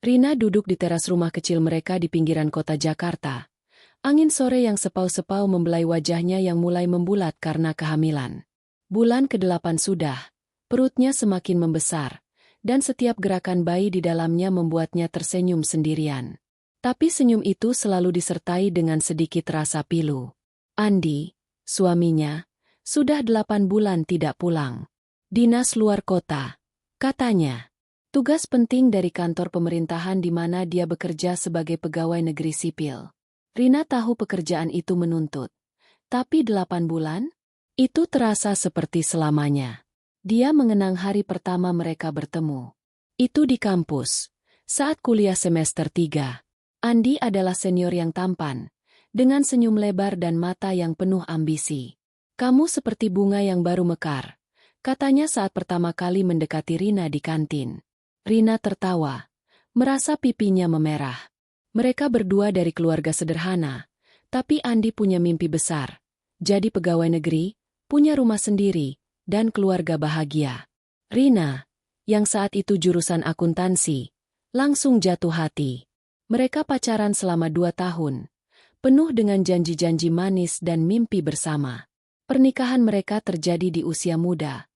Rina duduk di teras rumah kecil mereka di pinggiran kota Jakarta. Angin sore yang sepau-sepau membelai wajahnya yang mulai membulat karena kehamilan. Bulan ke-8 sudah, perutnya semakin membesar, dan setiap gerakan bayi di dalamnya membuatnya tersenyum sendirian. Tapi senyum itu selalu disertai dengan sedikit rasa pilu. Andi, suaminya, sudah 8 bulan tidak pulang. Dinas luar kota, katanya. Tugas penting dari kantor pemerintahan di mana dia bekerja sebagai pegawai negeri sipil. Rina tahu pekerjaan itu menuntut. Tapi 8 bulan? Itu terasa seperti selamanya. Dia mengenang hari pertama mereka bertemu. Itu di kampus, saat kuliah semester 3. Andi adalah senior yang tampan, dengan senyum lebar dan mata yang penuh ambisi. "Kamu seperti bunga yang baru mekar," katanya saat pertama kali mendekati Rina di kantin. Rina tertawa, merasa pipinya memerah. Mereka berdua dari keluarga sederhana, tapi Andi punya mimpi besar. Jadi pegawai negeri, punya rumah sendiri, dan keluarga bahagia. Rina, yang saat itu jurusan akuntansi, langsung jatuh hati. Mereka pacaran selama 2 tahun, penuh dengan janji-janji manis dan mimpi bersama. Pernikahan mereka terjadi di usia muda.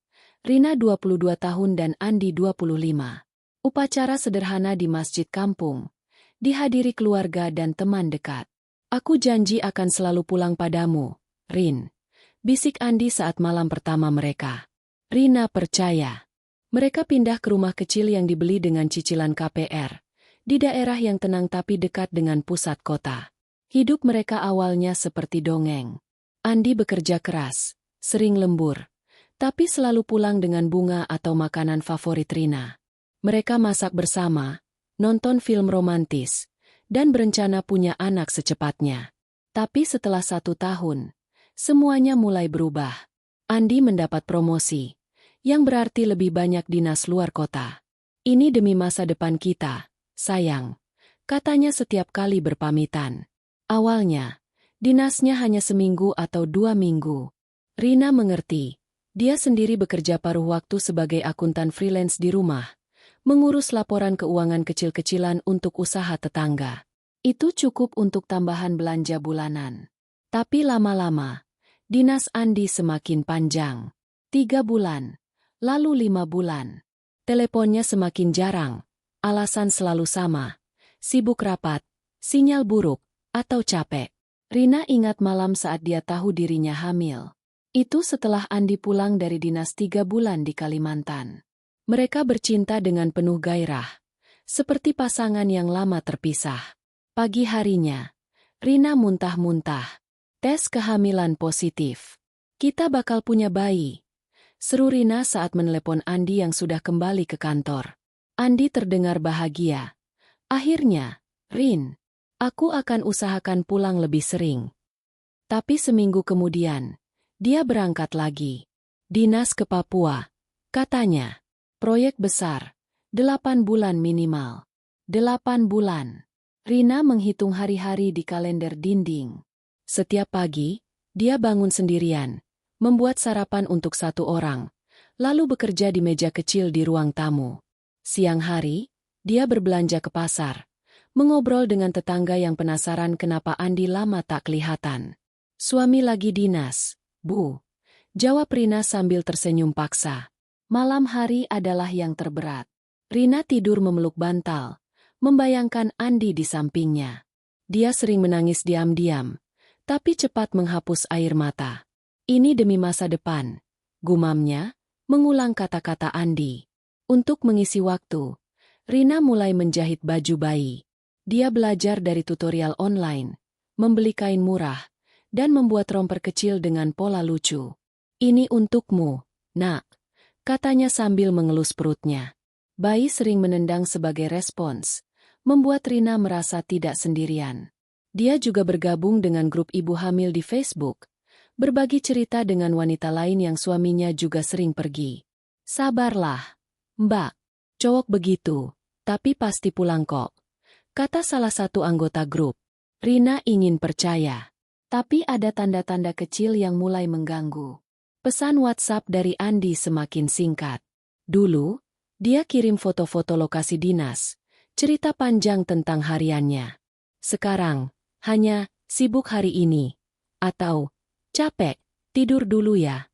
Rina 22 tahun dan Andi 25. Upacara sederhana di masjid kampung, dihadiri keluarga dan teman dekat. "Aku janji akan selalu pulang padamu, Rin," bisik Andi saat malam pertama mereka. Rina percaya. Mereka pindah ke rumah kecil yang dibeli dengan cicilan KPR, di daerah yang tenang tapi dekat dengan pusat kota. Hidup mereka awalnya seperti dongeng. Andi bekerja keras, sering lembur, tapi selalu pulang dengan bunga atau makanan favorit Rina. Mereka masak bersama, nonton film romantis, dan berencana punya anak secepatnya. Tapi setelah 1 tahun, semuanya mulai berubah. Andi mendapat promosi, yang berarti lebih banyak dinas luar kota. "Ini demi masa depan kita, sayang," katanya setiap kali berpamitan. Awalnya, dinasnya hanya seminggu atau 2 minggu. Rina mengerti, dia sendiri bekerja paruh waktu sebagai akuntan freelance di rumah, mengurus laporan keuangan kecil-kecilan untuk usaha tetangga. Itu cukup untuk tambahan belanja bulanan. Tapi lama-lama, dinas Andi semakin panjang. 3 bulan, lalu 5 bulan. Teleponnya semakin jarang, alasan selalu sama. Sibuk rapat, sinyal buruk, atau capek. Rina ingat malam saat dia tahu dirinya hamil. Itu setelah Andi pulang dari dinas 3 bulan di Kalimantan. Mereka bercinta dengan penuh gairah, seperti pasangan yang lama terpisah. Pagi harinya, Rina muntah-muntah. "Tes kehamilan positif. Kita bakal punya bayi," seru Rina saat menelepon Andi yang sudah kembali ke kantor. Andi terdengar bahagia. "Akhirnya, Rin, aku akan usahakan pulang lebih sering." Tapi seminggu kemudian, dia berangkat lagi. "Dinas ke Papua," katanya. "Proyek besar, 8 bulan minimal." 8 bulan. Rina menghitung hari-hari di kalender dinding. Setiap pagi, dia bangun sendirian, membuat sarapan untuk 1 orang, lalu bekerja di meja kecil di ruang tamu. Siang hari, dia berbelanja ke pasar, mengobrol dengan tetangga yang penasaran kenapa Andi lama tak kelihatan. "Suami lagi dinas, Bu," jawab Rina sambil tersenyum paksa. Malam hari adalah yang terberat. Rina tidur memeluk bantal, membayangkan Andi di sampingnya. Dia sering menangis diam-diam, tapi cepat menghapus air mata. "Ini demi masa depan," gumamnya, mengulang kata-kata Andi. Untuk mengisi waktu, Rina mulai menjahit baju bayi. Dia belajar dari tutorial online, membeli kain murah, dan membuat romper kecil dengan pola lucu. "Ini untukmu, Nak," katanya sambil mengelus perutnya. Bayi sering menendang sebagai respons, membuat Rina merasa tidak sendirian. Dia juga bergabung dengan grup ibu hamil di Facebook, berbagi cerita dengan wanita lain yang suaminya juga sering pergi. "Sabarlah, Mbak. Cowok begitu, tapi pasti pulang kok," kata salah satu anggota grup. Rina ingin percaya, tapi ada tanda-tanda kecil yang mulai mengganggu. Pesan WhatsApp dari Andi semakin singkat. Dulu, dia kirim foto-foto lokasi dinas, cerita panjang tentang hariannya. Sekarang, hanya, sibuk hari ini. Atau, capek, tidur dulu ya.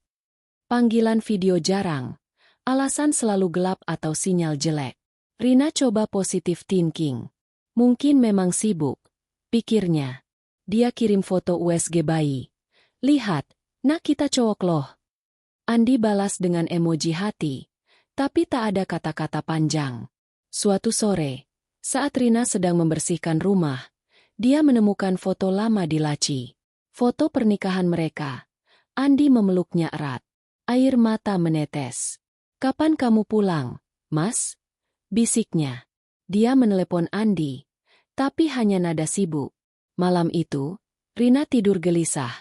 Panggilan video jarang. Alasan selalu gelap atau sinyal jelek. Rina coba positive thinking. Mungkin memang sibuk, pikirnya. Dia kirim foto USG bayi. Lihat, nak kita cowok loh. Andi balas dengan emoji hati. Tapi tak ada kata-kata panjang. Suatu sore, saat Rina sedang membersihkan rumah, dia menemukan foto lama di laci. Foto pernikahan mereka. Andi memeluknya erat. Air mata menetes. Kapan kamu pulang, Mas? Bisiknya. Dia menelepon Andi, tapi hanya nada sibuk. Malam itu, Rina tidur gelisah.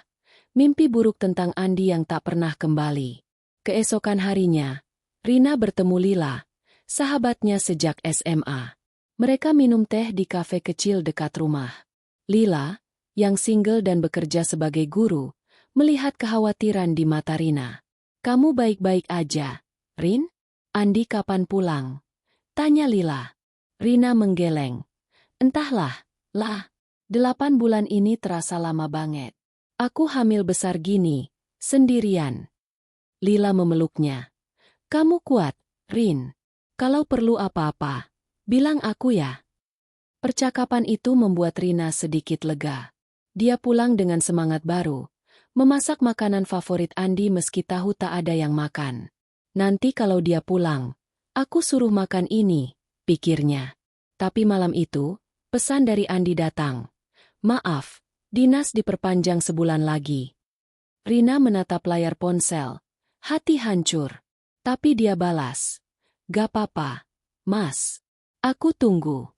Mimpi buruk tentang Andi yang tak pernah kembali. Keesokan harinya, Rina bertemu Lila, sahabatnya sejak SMA. Mereka minum teh di kafe kecil dekat rumah. Lila, yang single dan bekerja sebagai guru, melihat kekhawatiran di mata Rina. Kamu baik-baik aja, Rin? Andi kapan pulang? Tanya Lila. Rina menggeleng. Entahlah, lah. 8 bulan ini terasa lama banget. Aku hamil besar gini, sendirian. Lila memeluknya. Kamu kuat, Rin. Kalau perlu apa-apa, bilang aku ya. Percakapan itu membuat Rina sedikit lega. Dia pulang dengan semangat baru, memasak makanan favorit Andi meski tahu tak ada yang makan. Nanti kalau dia pulang, aku suruh makan ini, pikirnya. Tapi malam itu, pesan dari Andi datang. Maaf, dinas diperpanjang sebulan lagi. Rina menatap layar ponsel. Hati hancur. Tapi dia balas. Gak apa-apa, Mas. Aku tunggu.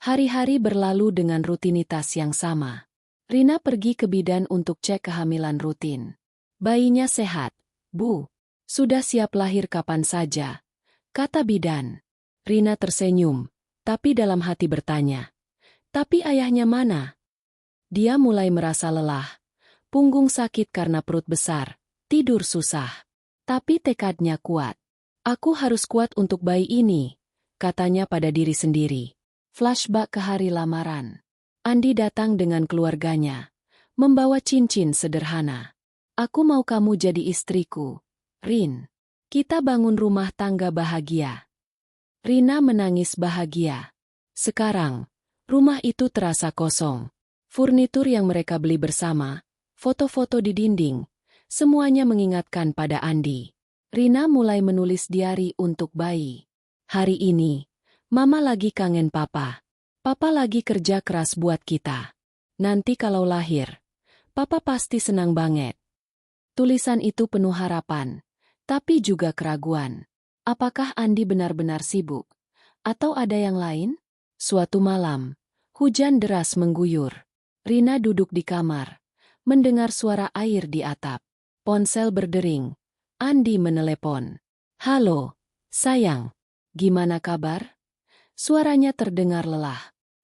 Hari-hari berlalu dengan rutinitas yang sama. Rina pergi ke bidan untuk cek kehamilan rutin. Bayinya sehat, Bu. Sudah siap lahir kapan saja, kata bidan. Rina tersenyum, tapi dalam hati bertanya. Tapi ayahnya mana? Dia mulai merasa lelah. Punggung sakit karena perut besar. Tidur susah. Tapi tekadnya kuat. Aku harus kuat untuk bayi ini, katanya pada diri sendiri. Flashback ke hari lamaran. Andi datang dengan keluarganya, membawa cincin sederhana. Aku mau kamu jadi istriku, Rin. Kita bangun rumah tangga bahagia. Rina menangis bahagia. Sekarang, rumah itu terasa kosong. Furnitur yang mereka beli bersama, foto-foto di dinding, semuanya mengingatkan pada Andi. Rina mulai menulis diari untuk bayi. Hari ini, Mama lagi kangen Papa. Papa lagi kerja keras buat kita. Nanti kalau lahir, Papa pasti senang banget. Tulisan itu penuh harapan, tapi juga keraguan. Apakah Andi benar-benar sibuk? Atau ada yang lain? Suatu malam, hujan deras mengguyur. Rina duduk di kamar, mendengar suara air di atap. Ponsel berdering. Andi menelepon. Halo, sayang. Gimana kabar? Suaranya terdengar lelah.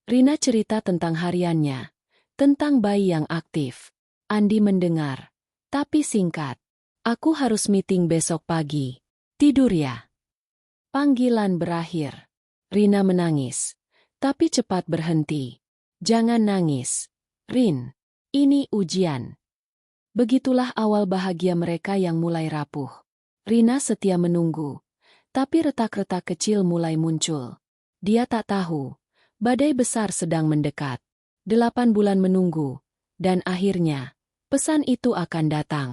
Rina cerita tentang hariannya, tentang bayi yang aktif. Andi mendengar, tapi singkat. Aku harus meeting besok pagi. Tidur ya. Panggilan berakhir. Rina menangis, tapi cepat berhenti. Jangan nangis, Rin. Ini ujian. Begitulah awal bahagia mereka yang mulai rapuh. Rina setia menunggu, tapi retak-retak kecil mulai muncul. Dia tak tahu, badai besar sedang mendekat. 8 bulan menunggu, dan akhirnya, pesan itu akan datang.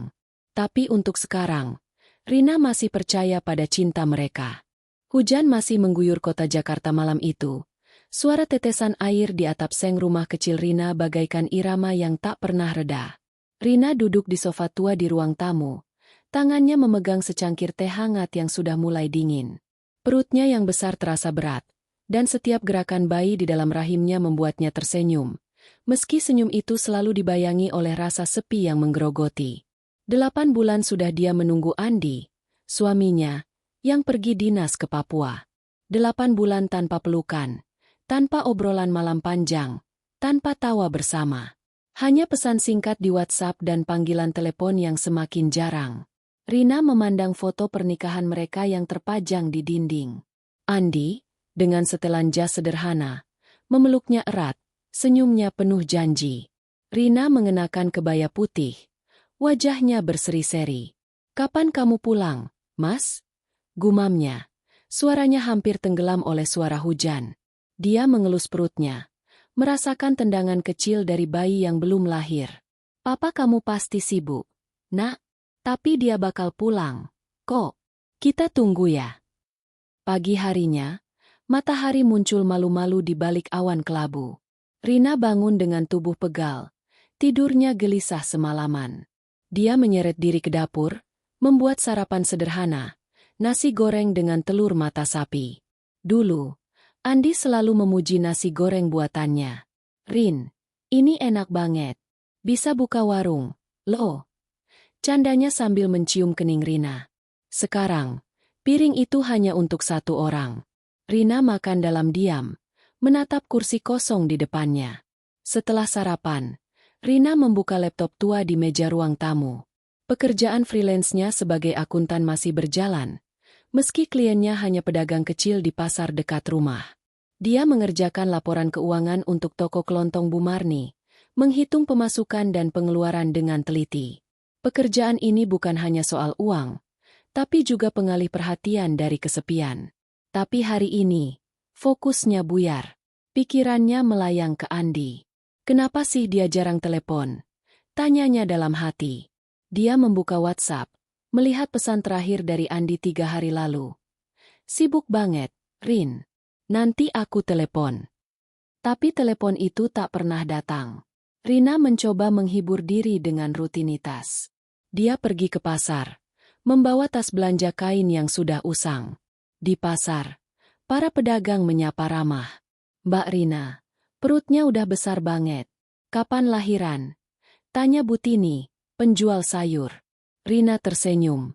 Tapi untuk sekarang, Rina masih percaya pada cinta mereka. Hujan masih mengguyur kota Jakarta malam itu. Suara tetesan air di atap seng rumah kecil Rina bagaikan irama yang tak pernah reda. Rina duduk di sofa tua di ruang tamu. Tangannya memegang secangkir teh hangat yang sudah mulai dingin. Perutnya yang besar terasa berat, dan setiap gerakan bayi di dalam rahimnya membuatnya tersenyum. Meski senyum itu selalu dibayangi oleh rasa sepi yang menggerogoti. 8 bulan sudah dia menunggu Andi, suaminya, yang pergi dinas ke Papua. 8 bulan tanpa pelukan, tanpa obrolan malam panjang, tanpa tawa bersama. Hanya pesan singkat di WhatsApp dan panggilan telepon yang semakin jarang. Rina memandang foto pernikahan mereka yang terpajang di dinding. Andi, dengan setelan jas sederhana, memeluknya erat, senyumnya penuh janji. Rina mengenakan kebaya putih, wajahnya berseri-seri. "Kapan kamu pulang, Mas?" gumamnya. Suaranya hampir tenggelam oleh suara hujan. Dia mengelus perutnya, merasakan tendangan kecil dari bayi yang belum lahir. "Papa kamu pasti sibuk, Nak. Tapi dia bakal pulang, kok. Kita tunggu ya." Pagi harinya, matahari muncul malu-malu di balik awan kelabu. Rina bangun dengan tubuh pegal. Tidurnya gelisah semalaman. Dia menyeret diri ke dapur, membuat sarapan sederhana, nasi goreng dengan telur mata sapi. Dulu, Andi selalu memuji nasi goreng buatannya. "Rin, ini enak banget. Bisa buka warung, loh." Candanya sambil mencium kening Rina. Sekarang, piring itu hanya untuk satu orang. Rina makan dalam diam, menatap kursi kosong di depannya. Setelah sarapan, Rina membuka laptop tua di meja ruang tamu. Pekerjaan freelance-nya sebagai akuntan masih berjalan, meski kliennya hanya pedagang kecil di pasar dekat rumah. Dia mengerjakan laporan keuangan untuk toko kelontong Bu Marni, menghitung pemasukan dan pengeluaran dengan teliti. Pekerjaan ini bukan hanya soal uang, tapi juga pengalih perhatian dari kesepian. Tapi hari ini, fokusnya buyar. Pikirannya melayang ke Andi. "Kenapa sih dia jarang telepon?" tanyanya dalam hati. Dia membuka WhatsApp, melihat pesan terakhir dari Andi 3 hari lalu. "Sibuk banget, Rin. Nanti aku telepon." Tapi telepon itu tak pernah datang. Rina mencoba menghibur diri dengan rutinitas. Dia pergi ke pasar, membawa tas belanja kain yang sudah usang. Di pasar, para pedagang menyapa ramah. "Mbak Rina, perutnya udah besar banget. Kapan lahiran?" tanya Butini, penjual sayur. Rina tersenyum.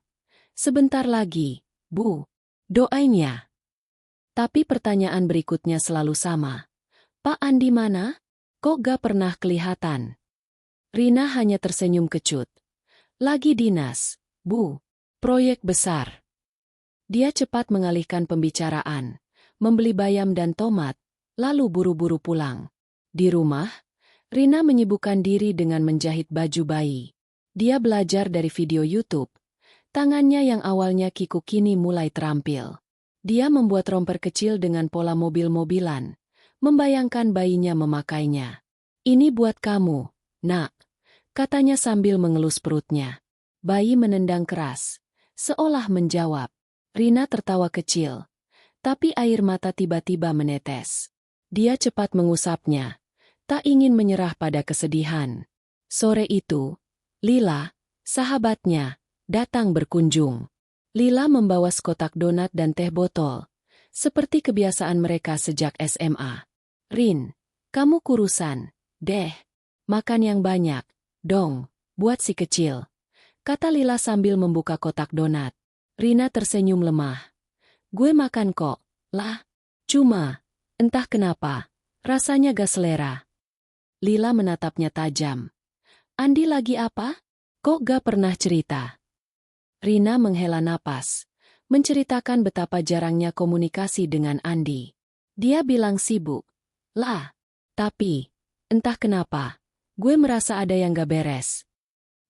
"Sebentar lagi, Bu. Doain ya." Tapi pertanyaan berikutnya selalu sama. "Pak Andi mana? Kok gak pernah kelihatan?" Rina hanya tersenyum kecut. "Lagi dinas, Bu. Proyek besar." Dia cepat mengalihkan pembicaraan, membeli bayam dan tomat, lalu buru-buru pulang. Di rumah, Rina menyibukkan diri dengan menjahit baju bayi. Dia belajar dari video YouTube. Tangannya yang awalnya kikuk kini mulai terampil. Dia membuat romper kecil dengan pola mobil-mobilan, membayangkan bayinya memakainya. "Ini buat kamu, Nak," katanya sambil mengelus perutnya. Bayi menendang keras, seolah menjawab. Rina tertawa kecil, tapi air mata tiba-tiba menetes. Dia cepat mengusapnya, tak ingin menyerah pada kesedihan. Sore itu, Lila, sahabatnya, datang berkunjung. Lila membawa sekotak donat dan teh botol, seperti kebiasaan mereka sejak SMA. "Rin, kamu kurusan, deh. Makan yang banyak, dong, buat si kecil," kata Lila sambil membuka kotak donat. Rina tersenyum lemah. "Gue makan kok, lah. Cuma, entah kenapa, rasanya gak selera." Lila menatapnya tajam. "Andi lagi apa? Kok gak pernah cerita?" Rina menghela napas, menceritakan betapa jarangnya komunikasi dengan Andi. Dia bilang sibuk. "Lah, tapi, entah kenapa, gue merasa ada yang gak beres."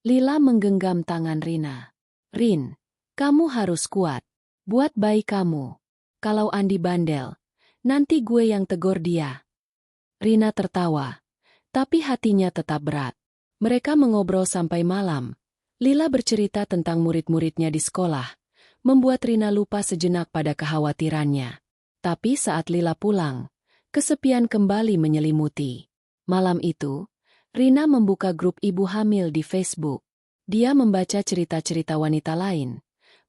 Lila menggenggam tangan Rina. "Rin, kamu harus kuat. Buat bayi kamu. Kalau Andi bandel, nanti gue yang tegur dia." Rina tertawa, tapi hatinya tetap berat. Mereka mengobrol sampai malam. Lila bercerita tentang murid-muridnya di sekolah, membuat Rina lupa sejenak pada kekhawatirannya. Tapi saat Lila pulang, kesepian kembali menyelimuti. Malam itu, Rina membuka grup ibu hamil di Facebook. Dia membaca cerita-cerita wanita lain.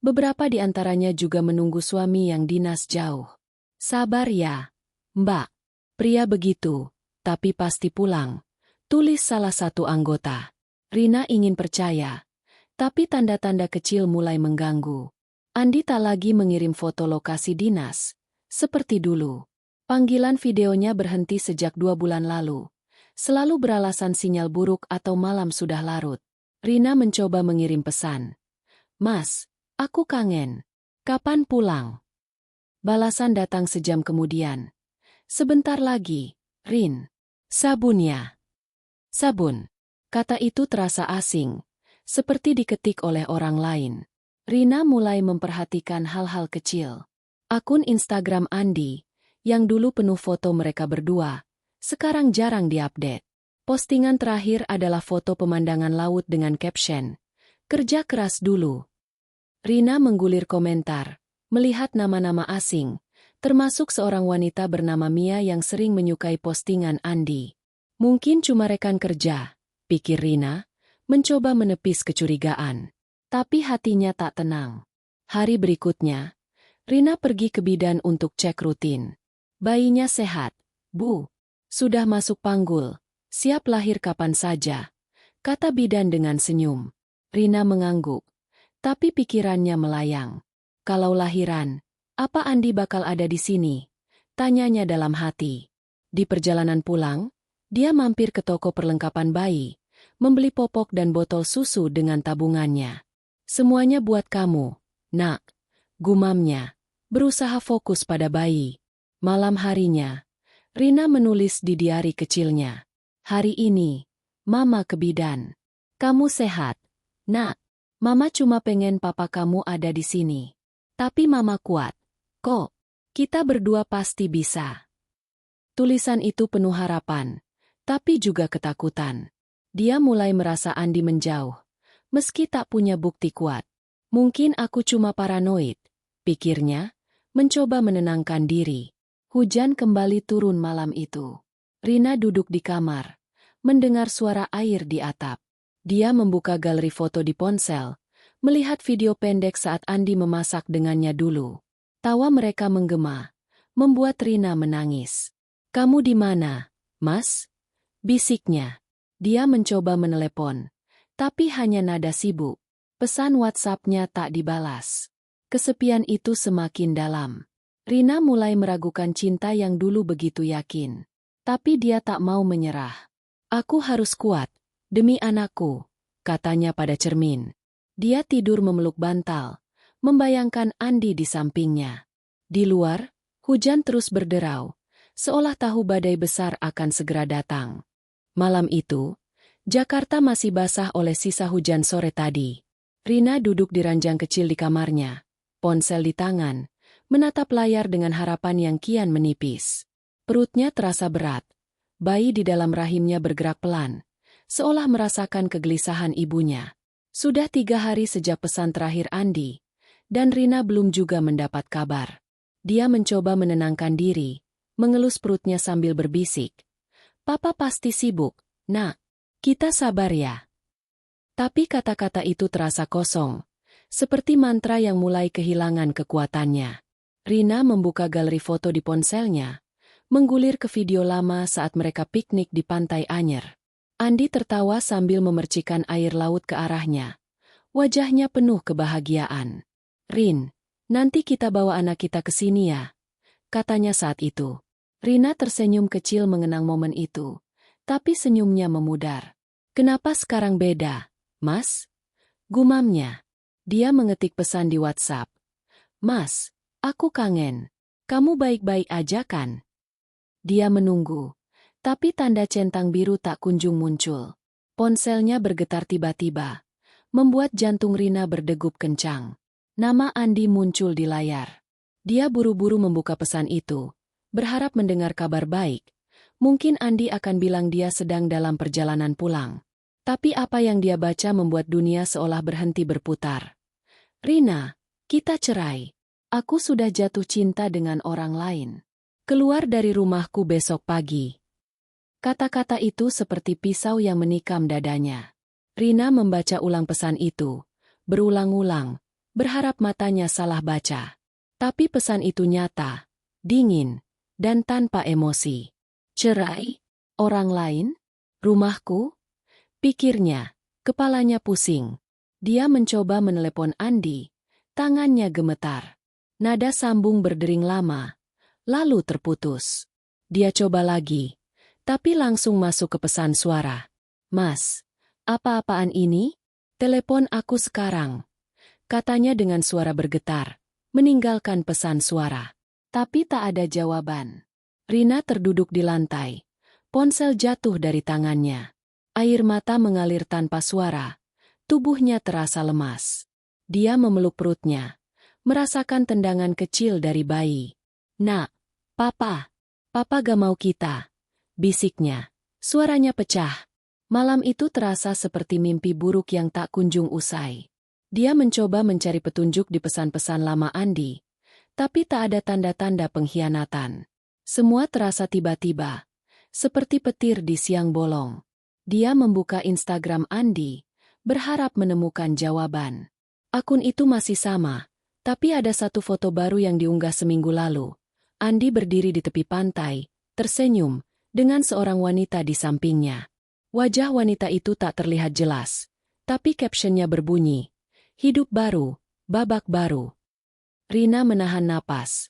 Beberapa di antaranya juga menunggu suami yang dinas jauh. "Sabar ya, Mbak. Pria begitu, tapi pasti pulang," tulis salah satu anggota. Rina ingin percaya, tapi tanda-tanda kecil mulai mengganggu. Andi tak lagi mengirim foto lokasi dinas, seperti dulu. Panggilan videonya berhenti sejak 2 bulan lalu. Selalu beralasan sinyal buruk atau malam sudah larut. Rina mencoba mengirim pesan. "Mas, aku kangen. Kapan pulang?" Balasan datang sejam kemudian. Sebentar lagi, Rin. Sabunnya. Sabun. Kata itu terasa asing, seperti diketik oleh orang lain. Rina mulai memperhatikan hal-hal kecil. Akun Instagram Andi, yang dulu penuh foto mereka berdua, sekarang jarang diupdate. Postingan terakhir adalah foto pemandangan laut dengan caption, "Kerja keras dulu." Rina menggulir komentar, melihat nama-nama asing, termasuk seorang wanita bernama Mia yang sering menyukai postingan Andi. Mungkin cuma rekan kerja, pikir Rina, mencoba menepis kecurigaan. Tapi hatinya tak tenang. Hari berikutnya, Rina pergi ke bidan untuk cek rutin. Bayinya sehat, Bu. Sudah masuk panggul, siap lahir kapan saja, kata bidan dengan senyum. Rina mengangguk, tapi pikirannya melayang. Kalau lahiran, apa Andi bakal ada di sini? Tanyanya dalam hati. Di perjalanan pulang, dia mampir ke toko perlengkapan bayi, membeli popok dan botol susu dengan tabungannya. Semuanya buat kamu, Nak, gumamnya, berusaha fokus pada bayi. Malam harinya, Rina menulis di diari kecilnya. Hari ini, Mama ke bidan. Kamu sehat, Nak. Mama cuma pengen papa kamu ada di sini. Tapi Mama kuat, kok. Kita berdua pasti bisa. Tulisan itu penuh harapan, tapi juga ketakutan. Dia mulai merasa Andi menjauh. Meski tak punya bukti kuat. Mungkin aku cuma paranoid, pikirnya, mencoba menenangkan diri. Hujan kembali turun malam itu. Rina duduk di kamar, mendengar suara air di atap. Dia membuka galeri foto di ponsel, melihat video pendek saat Andi memasak dengannya dulu. Tawa mereka menggema, membuat Rina menangis. "Kamu di mana, Mas?" bisiknya. Dia mencoba menelepon. Tapi hanya nada sibuk. Pesan WhatsApp-nya tak dibalas. Kesepian itu semakin dalam. Rina mulai meragukan cinta yang dulu begitu yakin. Tapi dia tak mau menyerah. "Aku harus kuat, demi anakku," katanya pada cermin. Dia tidur memeluk bantal, membayangkan Andi di sampingnya. Di luar, hujan terus berderau, seolah tahu badai besar akan segera datang. Malam itu, Jakarta masih basah oleh sisa hujan sore tadi. Rina duduk di ranjang kecil di kamarnya, ponsel di tangan, menatap layar dengan harapan yang kian menipis. Perutnya terasa berat. Bayi di dalam rahimnya bergerak pelan, seolah merasakan kegelisahan ibunya. Sudah 3 hari sejak pesan terakhir Andi, dan Rina belum juga mendapat kabar. Dia mencoba menenangkan diri, mengelus perutnya sambil berbisik. "Papa pasti sibuk, Nak. Kita sabar ya." Tapi kata-kata itu terasa kosong, seperti mantra yang mulai kehilangan kekuatannya. Rina membuka galeri foto di ponselnya, menggulir ke video lama saat mereka piknik di pantai Anyer. Andi tertawa sambil memercikan air laut ke arahnya. Wajahnya penuh kebahagiaan. "Rin, nanti kita bawa anak kita ke sini ya," katanya saat itu. Rina tersenyum kecil mengenang momen itu. Tapi senyumnya memudar. "Kenapa sekarang beda, Mas?" gumamnya. Dia mengetik pesan di WhatsApp. "Mas, aku kangen. Kamu baik-baik aja kan?" Dia menunggu, tapi tanda centang biru tak kunjung muncul. Ponselnya bergetar tiba-tiba, membuat jantung Rina berdegup kencang. Nama Andi muncul di layar. Dia buru-buru membuka pesan itu, berharap mendengar kabar baik. Mungkin Andi akan bilang dia sedang dalam perjalanan pulang. Tapi apa yang dia baca membuat dunia seolah berhenti berputar. "Rina, kita cerai. Aku sudah jatuh cinta dengan orang lain. Keluar dari rumahku besok pagi." Kata-kata itu seperti pisau yang menikam dadanya. Rina membaca ulang pesan itu, berulang-ulang, berharap matanya salah baca. Tapi pesan itu nyata, dingin, dan tanpa emosi. "Cerai? Orang lain? Rumahku?" pikirnya, kepalanya pusing. Dia mencoba menelepon Andi, tangannya gemetar. Nada sambung berdering lama, lalu terputus. Dia coba lagi, tapi langsung masuk ke pesan suara. "Mas, apa-apaan ini? Telepon aku sekarang," katanya dengan suara bergetar, meninggalkan pesan suara. Tapi tak ada jawaban. Rina terduduk di lantai. Ponsel jatuh dari tangannya. Air mata mengalir tanpa suara. Tubuhnya terasa lemas. Dia memeluk perutnya. Merasakan tendangan kecil dari bayi. "Nak, Papa. Papa gak mau kita," bisiknya. Suaranya pecah. Malam itu terasa seperti mimpi buruk yang tak kunjung usai. Dia mencoba mencari petunjuk di pesan-pesan lama Andi. Tapi tak ada tanda-tanda pengkhianatan. Semua terasa tiba-tiba. Seperti petir di siang bolong. Dia membuka Instagram Andi, berharap menemukan jawaban. Akun itu masih sama, tapi ada satu foto baru yang diunggah seminggu lalu. Andi berdiri di tepi pantai, tersenyum, dengan seorang wanita di sampingnya. Wajah wanita itu tak terlihat jelas, tapi captionnya berbunyi, "Hidup baru, babak baru." Rina menahan napas.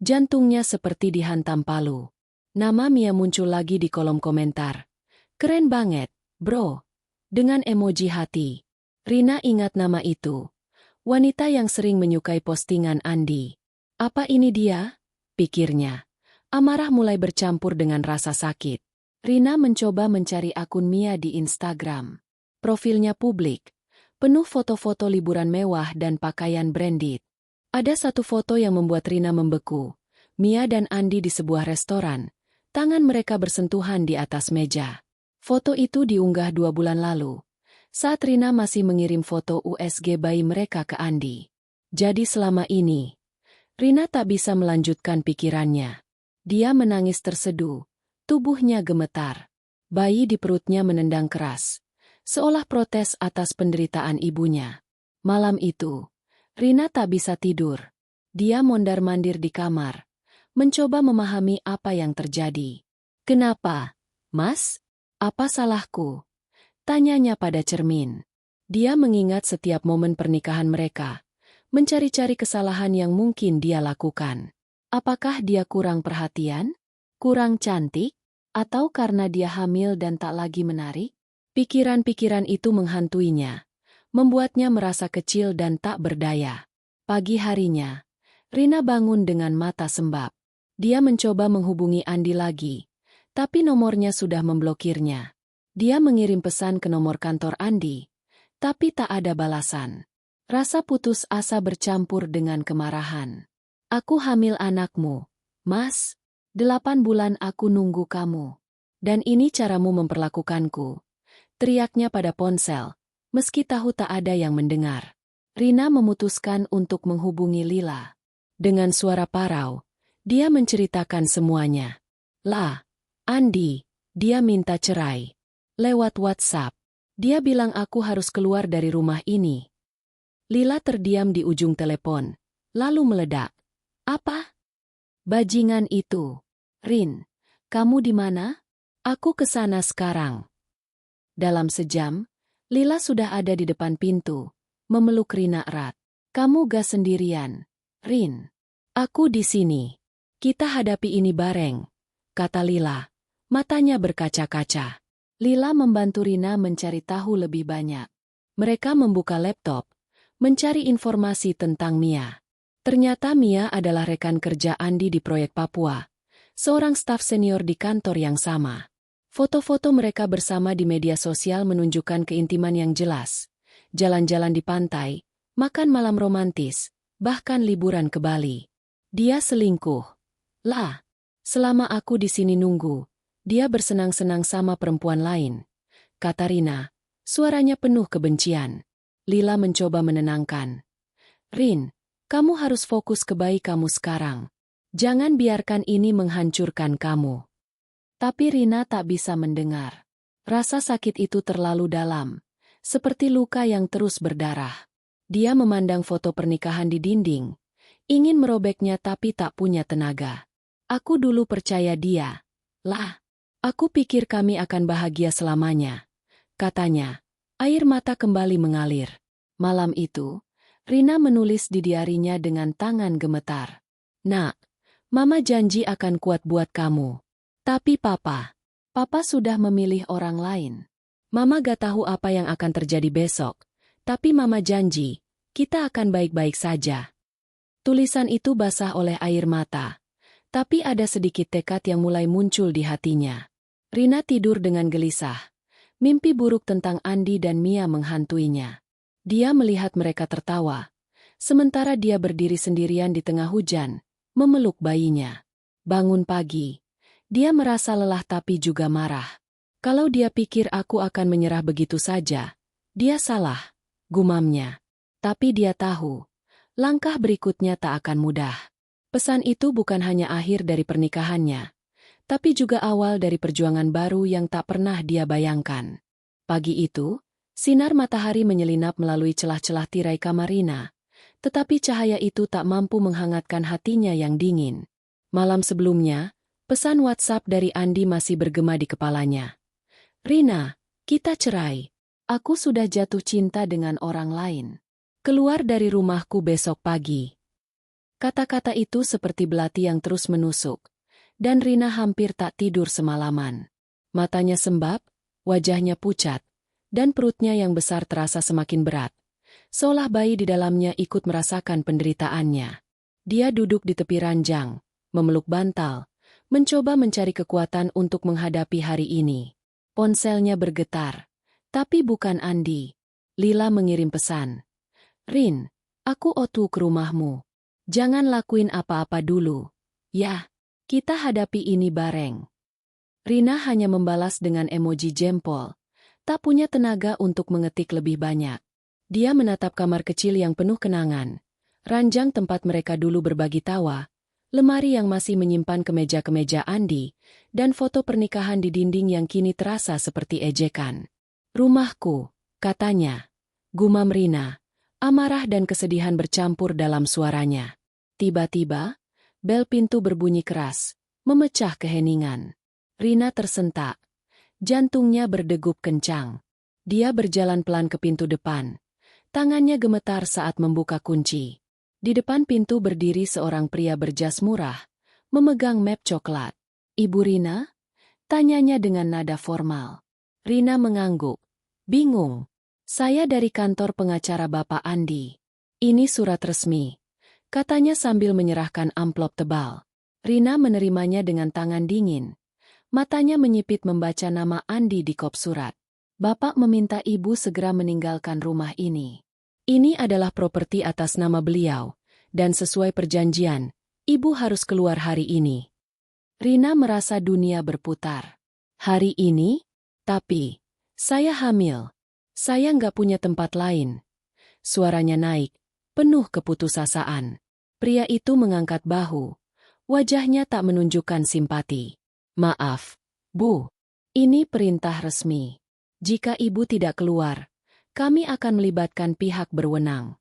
Jantungnya seperti dihantam palu. Nama Mia muncul lagi di kolom komentar. "Keren banget, bro." Dengan emoji hati. Rina ingat nama itu. Wanita yang sering menyukai postingan Andi. Apa ini dia? Pikirnya. Amarah mulai bercampur dengan rasa sakit. Rina mencoba mencari akun Mia di Instagram. Profilnya publik. Penuh foto-foto liburan mewah dan pakaian branded. Ada satu foto yang membuat Rina membeku. Mia dan Andi di sebuah restoran. Tangan mereka bersentuhan di atas meja. Foto itu diunggah 2 bulan lalu. Saat Rina masih mengirim foto USG bayi mereka ke Andi. Jadi selama ini, Rina tak bisa melanjutkan pikirannya. Dia menangis terseduh. Tubuhnya gemetar. Bayi di perutnya menendang keras. Seolah protes atas penderitaan ibunya. Malam itu, Rina tak bisa tidur. Dia mondar-mandir di kamar. Mencoba memahami apa yang terjadi. "Kenapa, Mas? Apa salahku?" Tanyanya pada cermin. Dia mengingat setiap momen pernikahan mereka. Mencari-cari kesalahan yang mungkin dia lakukan. Apakah dia kurang perhatian? Kurang cantik? Atau karena dia hamil dan tak lagi menarik? Pikiran-pikiran itu menghantuinya. Membuatnya merasa kecil dan tak berdaya. Pagi harinya, Rina bangun dengan mata sembab. Dia mencoba menghubungi Andi lagi, tapi nomornya sudah memblokirnya. Dia mengirim pesan ke nomor kantor Andi, tapi tak ada balasan. Rasa putus asa bercampur dengan kemarahan. "Aku hamil anakmu, Mas. 8 bulan aku nunggu kamu. Dan ini caramu memperlakukanku," teriaknya pada ponsel. Meski tahu tak ada yang mendengar, Rina memutuskan untuk menghubungi Lila. Dengan suara parau, dia menceritakan semuanya. "Lah, Andi, dia minta cerai. Lewat WhatsApp. Dia bilang aku harus keluar dari rumah ini." Lila terdiam di ujung telepon, lalu meledak. "Apa? Bajingan itu. Rin, kamu di mana? Aku ke sana sekarang." Dalam sejam, Lila sudah ada di depan pintu, memeluk Rina erat. "Kamu gak sendirian, Rin. Aku di sini. Kita hadapi ini bareng," kata Lila. Matanya berkaca-kaca. Lila membantu Rina mencari tahu lebih banyak. Mereka membuka laptop, mencari informasi tentang Mia. Ternyata Mia adalah rekan kerja Andi di proyek Papua, seorang staf senior di kantor yang sama. Foto-foto mereka bersama di media sosial menunjukkan keintiman yang jelas. Jalan-jalan di pantai, makan malam romantis, bahkan liburan ke Bali. Dia selingkuh. "Lah, selama aku di sini nunggu, dia bersenang-senang sama perempuan lain," kata Rina. Suaranya penuh kebencian. Lila mencoba menenangkan. "Rin, kamu harus fokus ke bayi kamu sekarang. Jangan biarkan ini menghancurkan kamu." Tapi Rina tak bisa mendengar. Rasa sakit itu terlalu dalam, seperti luka yang terus berdarah. Dia memandang foto pernikahan di dinding, ingin merobeknya tapi tak punya tenaga. "Aku dulu percaya dia. Lah, aku pikir kami akan bahagia selamanya," katanya. Air mata kembali mengalir. Malam itu, Rina menulis di diarinya dengan tangan gemetar. "Nak, Mama janji akan kuat buat kamu. Tapi Papa sudah memilih orang lain. Mama gak tahu apa yang akan terjadi besok, tapi Mama janji, kita akan baik-baik saja." Tulisan itu basah oleh air mata. Tapi ada sedikit tekad yang mulai muncul di hatinya. Rina tidur dengan gelisah. Mimpi buruk tentang Andi dan Mia menghantuinya. Dia melihat mereka tertawa. Sementara dia berdiri sendirian di tengah hujan, memeluk bayinya. Bangun pagi. Dia merasa lelah tapi juga marah. Kalau dia pikir aku akan menyerah begitu saja, dia salah, gumamnya. Tapi dia tahu, langkah berikutnya tak akan mudah. Pesan itu bukan hanya akhir dari pernikahannya, tapi juga awal dari perjuangan baru yang tak pernah dia bayangkan. Pagi itu, sinar matahari menyelinap melalui celah-celah tirai kamar Rina, tetapi cahaya itu tak mampu menghangatkan hatinya yang dingin. Malam sebelumnya, pesan WhatsApp dari Andi masih bergema di kepalanya. Rina, kita cerai. Aku sudah jatuh cinta dengan orang lain. Keluar dari rumahku besok pagi. Kata-kata itu seperti belati yang terus menusuk, dan Rina hampir tak tidur semalaman. Matanya sembab, wajahnya pucat, dan perutnya yang besar terasa semakin berat. Seolah bayi di dalamnya ikut merasakan penderitaannya. Dia duduk di tepi ranjang, memeluk bantal, mencoba mencari kekuatan untuk menghadapi hari ini. Ponselnya bergetar. Tapi bukan Andi. Lila mengirim pesan. Rin, aku otu ke rumahmu. Jangan lakuin apa-apa dulu. Ya, kita hadapi ini bareng. Rina hanya membalas dengan emoji jempol. Tak punya tenaga untuk mengetik lebih banyak. Dia menatap kamar kecil yang penuh kenangan. Ranjang tempat mereka dulu berbagi tawa. Lemari yang masih menyimpan kemeja-kemeja Andi, dan foto pernikahan di dinding yang kini terasa seperti ejekan. Rumahku, katanya. Gumam Rina, amarah dan kesedihan bercampur dalam suaranya. Tiba-tiba, bel pintu berbunyi keras, memecah keheningan. Rina tersentak. Jantungnya berdegup kencang. Dia berjalan pelan ke pintu depan. Tangannya gemetar saat membuka kunci. Di depan pintu berdiri seorang pria berjas murah, memegang map coklat. Ibu Rina? Tanyanya dengan nada formal. Rina mengangguk. Bingung. Saya dari kantor pengacara Bapak Andi. Ini surat resmi. Katanya sambil menyerahkan amplop tebal. Rina menerimanya dengan tangan dingin. Matanya menyipit membaca nama Andi di kop surat. Bapak meminta ibu segera meninggalkan rumah ini. Ini adalah properti atas nama beliau, dan sesuai perjanjian, ibu harus keluar hari ini. Rina merasa dunia berputar. Hari ini? Tapi, saya hamil. Saya nggak punya tempat lain. Suaranya naik, penuh keputusasaan. Pria itu mengangkat bahu. Wajahnya tak menunjukkan simpati. Maaf, Bu. Ini perintah resmi. Jika ibu tidak keluar, kami akan melibatkan pihak berwenang.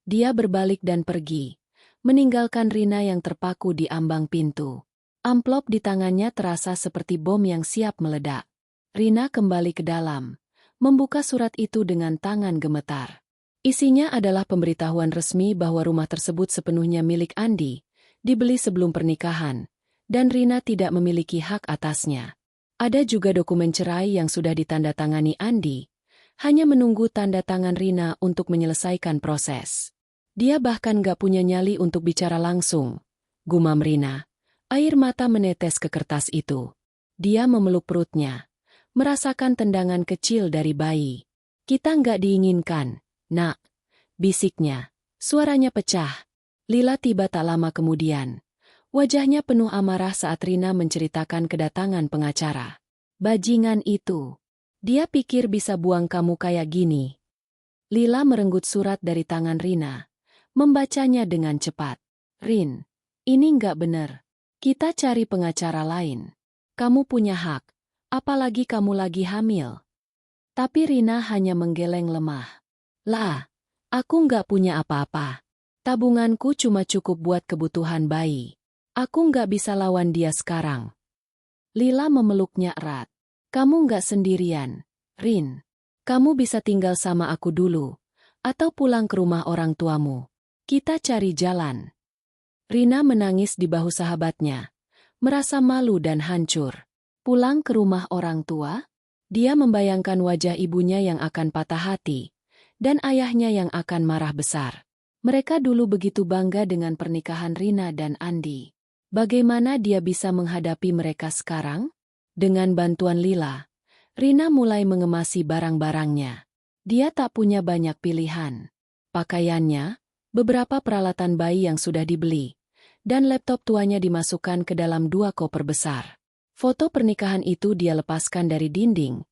Dia berbalik dan pergi, meninggalkan Rina yang terpaku di ambang pintu. Amplop di tangannya terasa seperti bom yang siap meledak. Rina kembali ke dalam, membuka surat itu dengan tangan gemetar. Isinya adalah pemberitahuan resmi bahwa rumah tersebut sepenuhnya milik Andi, dibeli sebelum pernikahan, dan Rina tidak memiliki hak atasnya. Ada juga dokumen cerai yang sudah ditandatangani Andi, hanya menunggu tanda tangan Rina untuk menyelesaikan proses. Dia bahkan gak punya nyali untuk bicara langsung. Gumam Rina. Air mata menetes ke kertas itu. Dia memeluk perutnya, merasakan tendangan kecil dari bayi. Kita nggak diinginkan, Nak. Bisiknya. Suaranya pecah. Lila tiba tak lama kemudian. Wajahnya penuh amarah saat Rina menceritakan kedatangan pengacara. Bajingan itu. Dia pikir bisa buang kamu kayak gini. Lila merenggut surat dari tangan Rina. Membacanya dengan cepat. Rin, ini nggak benar. Kita cari pengacara lain. Kamu punya hak. Apalagi kamu lagi hamil. Tapi Rina hanya menggeleng lemah. Lah, aku nggak punya apa-apa. Tabunganku cuma cukup buat kebutuhan bayi. Aku nggak bisa lawan dia sekarang. Lila memeluknya erat. Kamu nggak sendirian, Rin. Kamu bisa tinggal sama aku dulu. Atau pulang ke rumah orang tuamu. Kita cari jalan. Rina menangis di bahu sahabatnya. Merasa malu dan hancur. Pulang ke rumah orang tua? Dia membayangkan wajah ibunya yang akan patah hati. Dan ayahnya yang akan marah besar. Mereka dulu begitu bangga dengan pernikahan Rina dan Andi. Bagaimana dia bisa menghadapi mereka sekarang? Dengan bantuan Lila, Rina mulai mengemasi barang-barangnya. Dia tak punya banyak pilihan. Pakaiannya, beberapa peralatan bayi yang sudah dibeli, dan laptop tuanya dimasukkan ke dalam 2 koper besar. Foto pernikahan itu dia lepaskan dari dinding,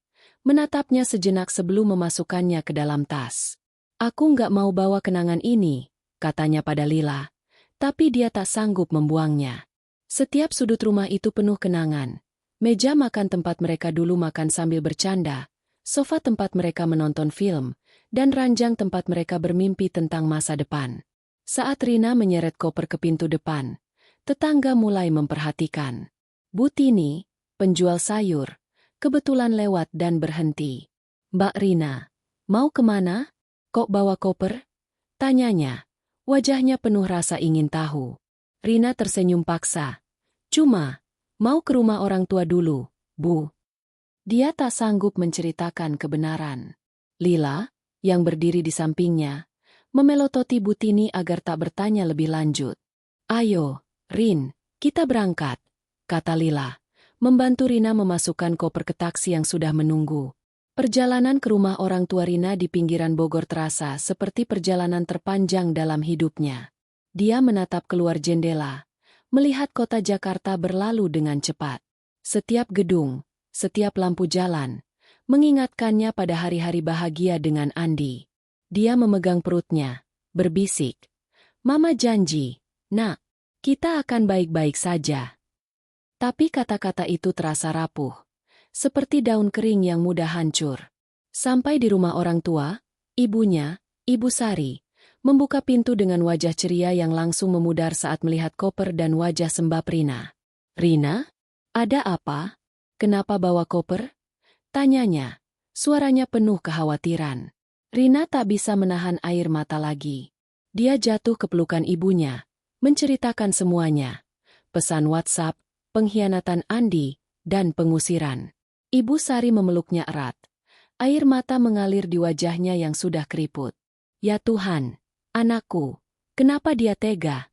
menatapnya sejenak sebelum memasukkannya ke dalam tas. Aku nggak mau bawa kenangan ini, katanya pada Lila, tapi dia tak sanggup membuangnya. Setiap sudut rumah itu penuh kenangan. Meja makan tempat mereka dulu makan sambil bercanda, sofa tempat mereka menonton film, dan ranjang tempat mereka bermimpi tentang masa depan. Saat Rina menyeret koper ke pintu depan, tetangga mulai memperhatikan. Bu Tini, penjual sayur, kebetulan lewat dan berhenti. Mbak Rina, mau kemana? Kok bawa koper? Tanyanya. Wajahnya penuh rasa ingin tahu. Rina tersenyum paksa. Cuma, mau ke rumah orang tua dulu, Bu. Dia tak sanggup menceritakan kebenaran. Lila, yang berdiri di sampingnya, memelototi Bu Tini agar tak bertanya lebih lanjut. Ayo, Rin, kita berangkat, kata Lila, membantu Rina memasukkan koper ke taksi yang sudah menunggu. Perjalanan ke rumah orang tua Rina di pinggiran Bogor terasa seperti perjalanan terpanjang dalam hidupnya. Dia menatap keluar jendela, melihat kota Jakarta berlalu dengan cepat. Setiap gedung, setiap lampu jalan, mengingatkannya pada hari-hari bahagia dengan Andi. Dia memegang perutnya, berbisik, "Mama janji, Nak, kita akan baik-baik saja." Tapi kata-kata itu terasa rapuh, seperti daun kering yang mudah hancur. Sampai di rumah orang tua, ibunya, Ibu Sari, membuka pintu dengan wajah ceria yang langsung memudar saat melihat koper dan wajah sembab Rina. "Rina? Ada apa? Kenapa bawa koper?" tanyanya. Suaranya penuh kekhawatiran. Rina tak bisa menahan air mata lagi. Dia jatuh ke pelukan ibunya, menceritakan semuanya. Pesan WhatsApp, pengkhianatan Andi, dan pengusiran. Ibu Sari memeluknya erat. Air mata mengalir di wajahnya yang sudah keriput. "Ya Tuhan, anakku, kenapa dia tega?"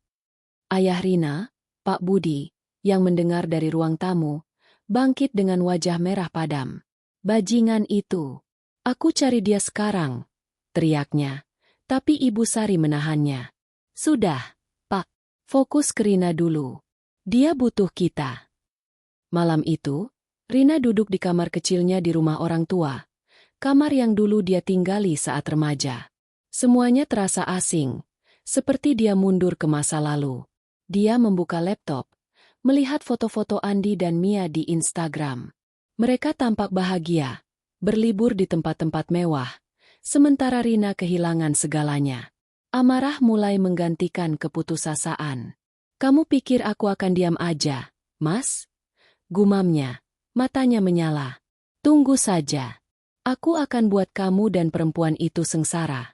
Ayah Rina, Pak Budi, yang mendengar dari ruang tamu, bangkit dengan wajah merah padam. "Bajingan itu. Aku cari dia sekarang," teriaknya. Tapi Ibu Sari menahannya. "Sudah, Pak. Fokus ke Rina dulu. Dia butuh kita." Malam itu, Rina duduk di kamar kecilnya di rumah orang tua. Kamar yang dulu dia tinggali saat remaja. Semuanya terasa asing, seperti dia mundur ke masa lalu. Dia membuka laptop, melihat foto-foto Andi dan Mia di Instagram. Mereka tampak bahagia, berlibur di tempat-tempat mewah, sementara Rina kehilangan segalanya. Amarah mulai menggantikan keputusasaan. "Kamu pikir aku akan diam aja, Mas?" gumamnya, matanya menyala. "Tunggu saja. Aku akan buat kamu dan perempuan itu sengsara."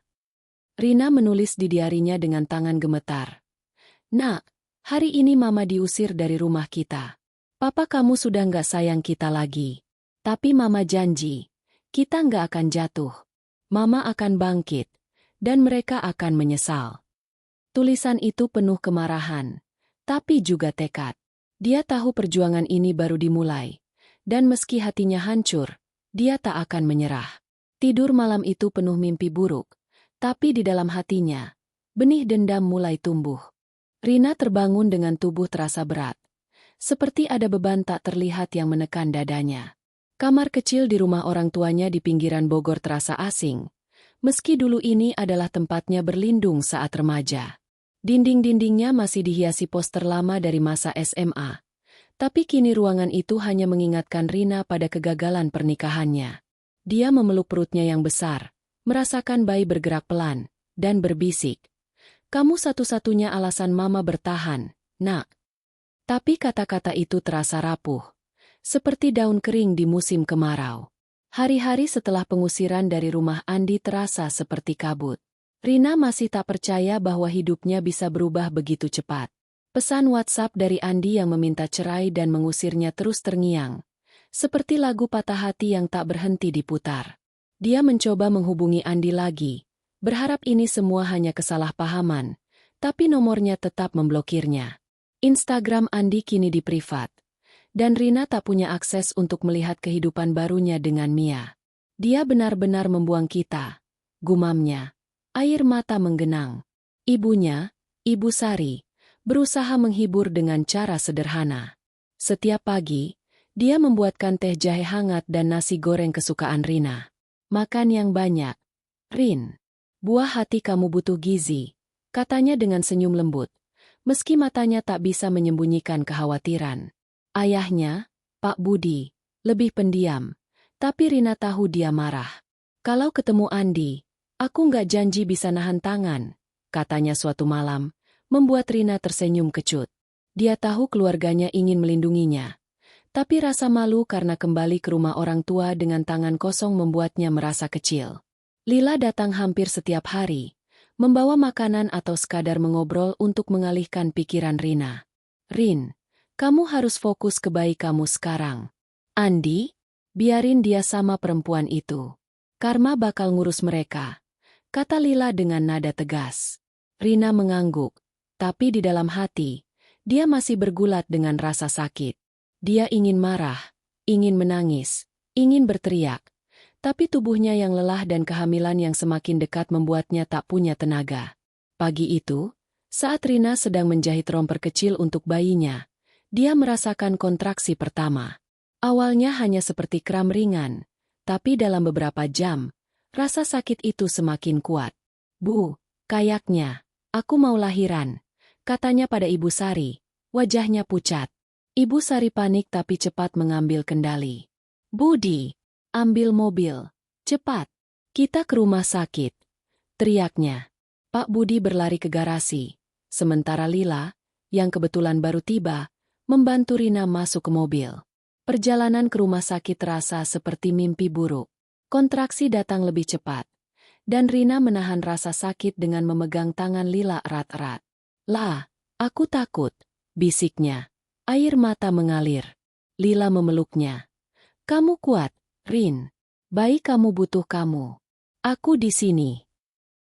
Rina menulis di diarinya dengan tangan gemetar. "Nak, hari ini Mama diusir dari rumah kita. Papa kamu sudah nggak sayang kita lagi. Tapi Mama janji, kita nggak akan jatuh. Mama akan bangkit, dan mereka akan menyesal." Tulisan itu penuh kemarahan, tapi juga tekad. Dia tahu perjuangan ini baru dimulai, dan meski hatinya hancur, dia tak akan menyerah. Tidur malam itu penuh mimpi buruk, tapi di dalam hatinya, benih dendam mulai tumbuh. Rina terbangun dengan tubuh terasa berat, seperti ada beban tak terlihat yang menekan dadanya. Kamar kecil di rumah orang tuanya di pinggiran Bogor terasa asing, meski dulu ini adalah tempatnya berlindung saat remaja. Dinding-dindingnya masih dihiasi poster lama dari masa SMA. Tapi kini ruangan itu hanya mengingatkan Rina pada kegagalan pernikahannya. Dia memeluk perutnya yang besar, merasakan bayi bergerak pelan, dan berbisik, "Kamu satu-satunya alasan Mama bertahan, Nak." Tapi kata-kata itu terasa rapuh, seperti daun kering di musim kemarau. Hari-hari setelah pengusiran dari rumah Andi terasa seperti kabut. Rina masih tak percaya bahwa hidupnya bisa berubah begitu cepat. Pesan WhatsApp dari Andi yang meminta cerai dan mengusirnya terus terngiang, seperti lagu patah hati yang tak berhenti diputar. Dia mencoba menghubungi Andi lagi, berharap ini semua hanya kesalahpahaman, tapi nomornya tetap memblokirnya. Instagram Andi kini di privat. Dan Rina tak punya akses untuk melihat kehidupan barunya dengan Mia. Dia benar-benar membuang kita, gumamnya. Air mata menggenang. Ibunya, Ibu Sari, berusaha menghibur dengan cara sederhana. Setiap pagi, dia membuatkan teh jahe hangat dan nasi goreng kesukaan Rina. Makan yang banyak. Rin, buah hati kamu butuh gizi, katanya dengan senyum lembut, meski matanya tak bisa menyembunyikan kekhawatiran. Ayahnya, Pak Budi, lebih pendiam, tapi Rina tahu dia marah. Kalau ketemu Andi, aku nggak janji bisa nahan tangan, katanya suatu malam, membuat Rina tersenyum kecut. Dia tahu keluarganya ingin melindunginya, tapi rasa malu karena kembali ke rumah orang tua dengan tangan kosong membuatnya merasa kecil. Lila datang hampir setiap hari, membawa makanan atau sekadar mengobrol untuk mengalihkan pikiran Rina. Rin, kamu harus fokus ke bayi kamu sekarang. Andi, biarin dia sama perempuan itu. Karma bakal ngurus mereka, kata Lila dengan nada tegas. Rina mengangguk, tapi di dalam hati, dia masih bergulat dengan rasa sakit. Dia ingin marah, ingin menangis, ingin berteriak, tapi tubuhnya yang lelah dan kehamilan yang semakin dekat membuatnya tak punya tenaga. Pagi itu, saat Rina sedang menjahit romper kecil untuk bayinya, dia merasakan kontraksi pertama. Awalnya hanya seperti kram ringan, tapi dalam beberapa jam, rasa sakit itu semakin kuat. Bu, kayaknya, aku mau lahiran, katanya pada Ibu Sari, wajahnya pucat. Ibu Sari panik tapi cepat mengambil kendali. Budi, ambil mobil, cepat, kita ke rumah sakit, teriaknya. Pak Budi berlari ke garasi, sementara Lila, yang kebetulan baru tiba, membantu Rina masuk ke mobil. Perjalanan ke rumah sakit terasa seperti mimpi buruk. Kontraksi datang lebih cepat, dan Rina menahan rasa sakit dengan memegang tangan Lila erat-erat. Lah, aku takut, bisiknya. Air mata mengalir. Lila memeluknya. Kamu kuat, Rin. Bayi kamu butuh kamu. Aku di sini.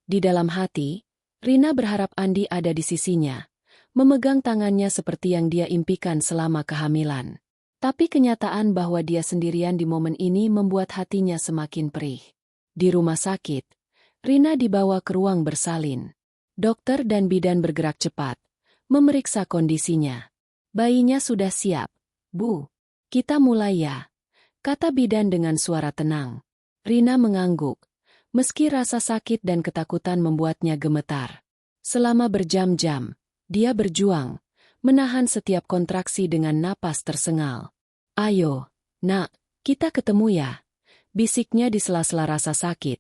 Di dalam hati, Rina berharap Andi ada di sisinya, memegang tangannya seperti yang dia impikan selama kehamilan. Tapi kenyataan bahwa dia sendirian di momen ini membuat hatinya semakin perih. Di rumah sakit, Rina dibawa ke ruang bersalin. Dokter dan bidan bergerak cepat, memeriksa kondisinya. Bayinya sudah siap, Bu. Kita mulai ya, kata bidan dengan suara tenang. Rina mengangguk, meski rasa sakit dan ketakutan membuatnya gemetar. Selama berjam-jam, dia berjuang, menahan setiap kontraksi dengan napas tersengal. Ayo, nak, kita ketemu ya, bisiknya di sela-sela rasa sakit,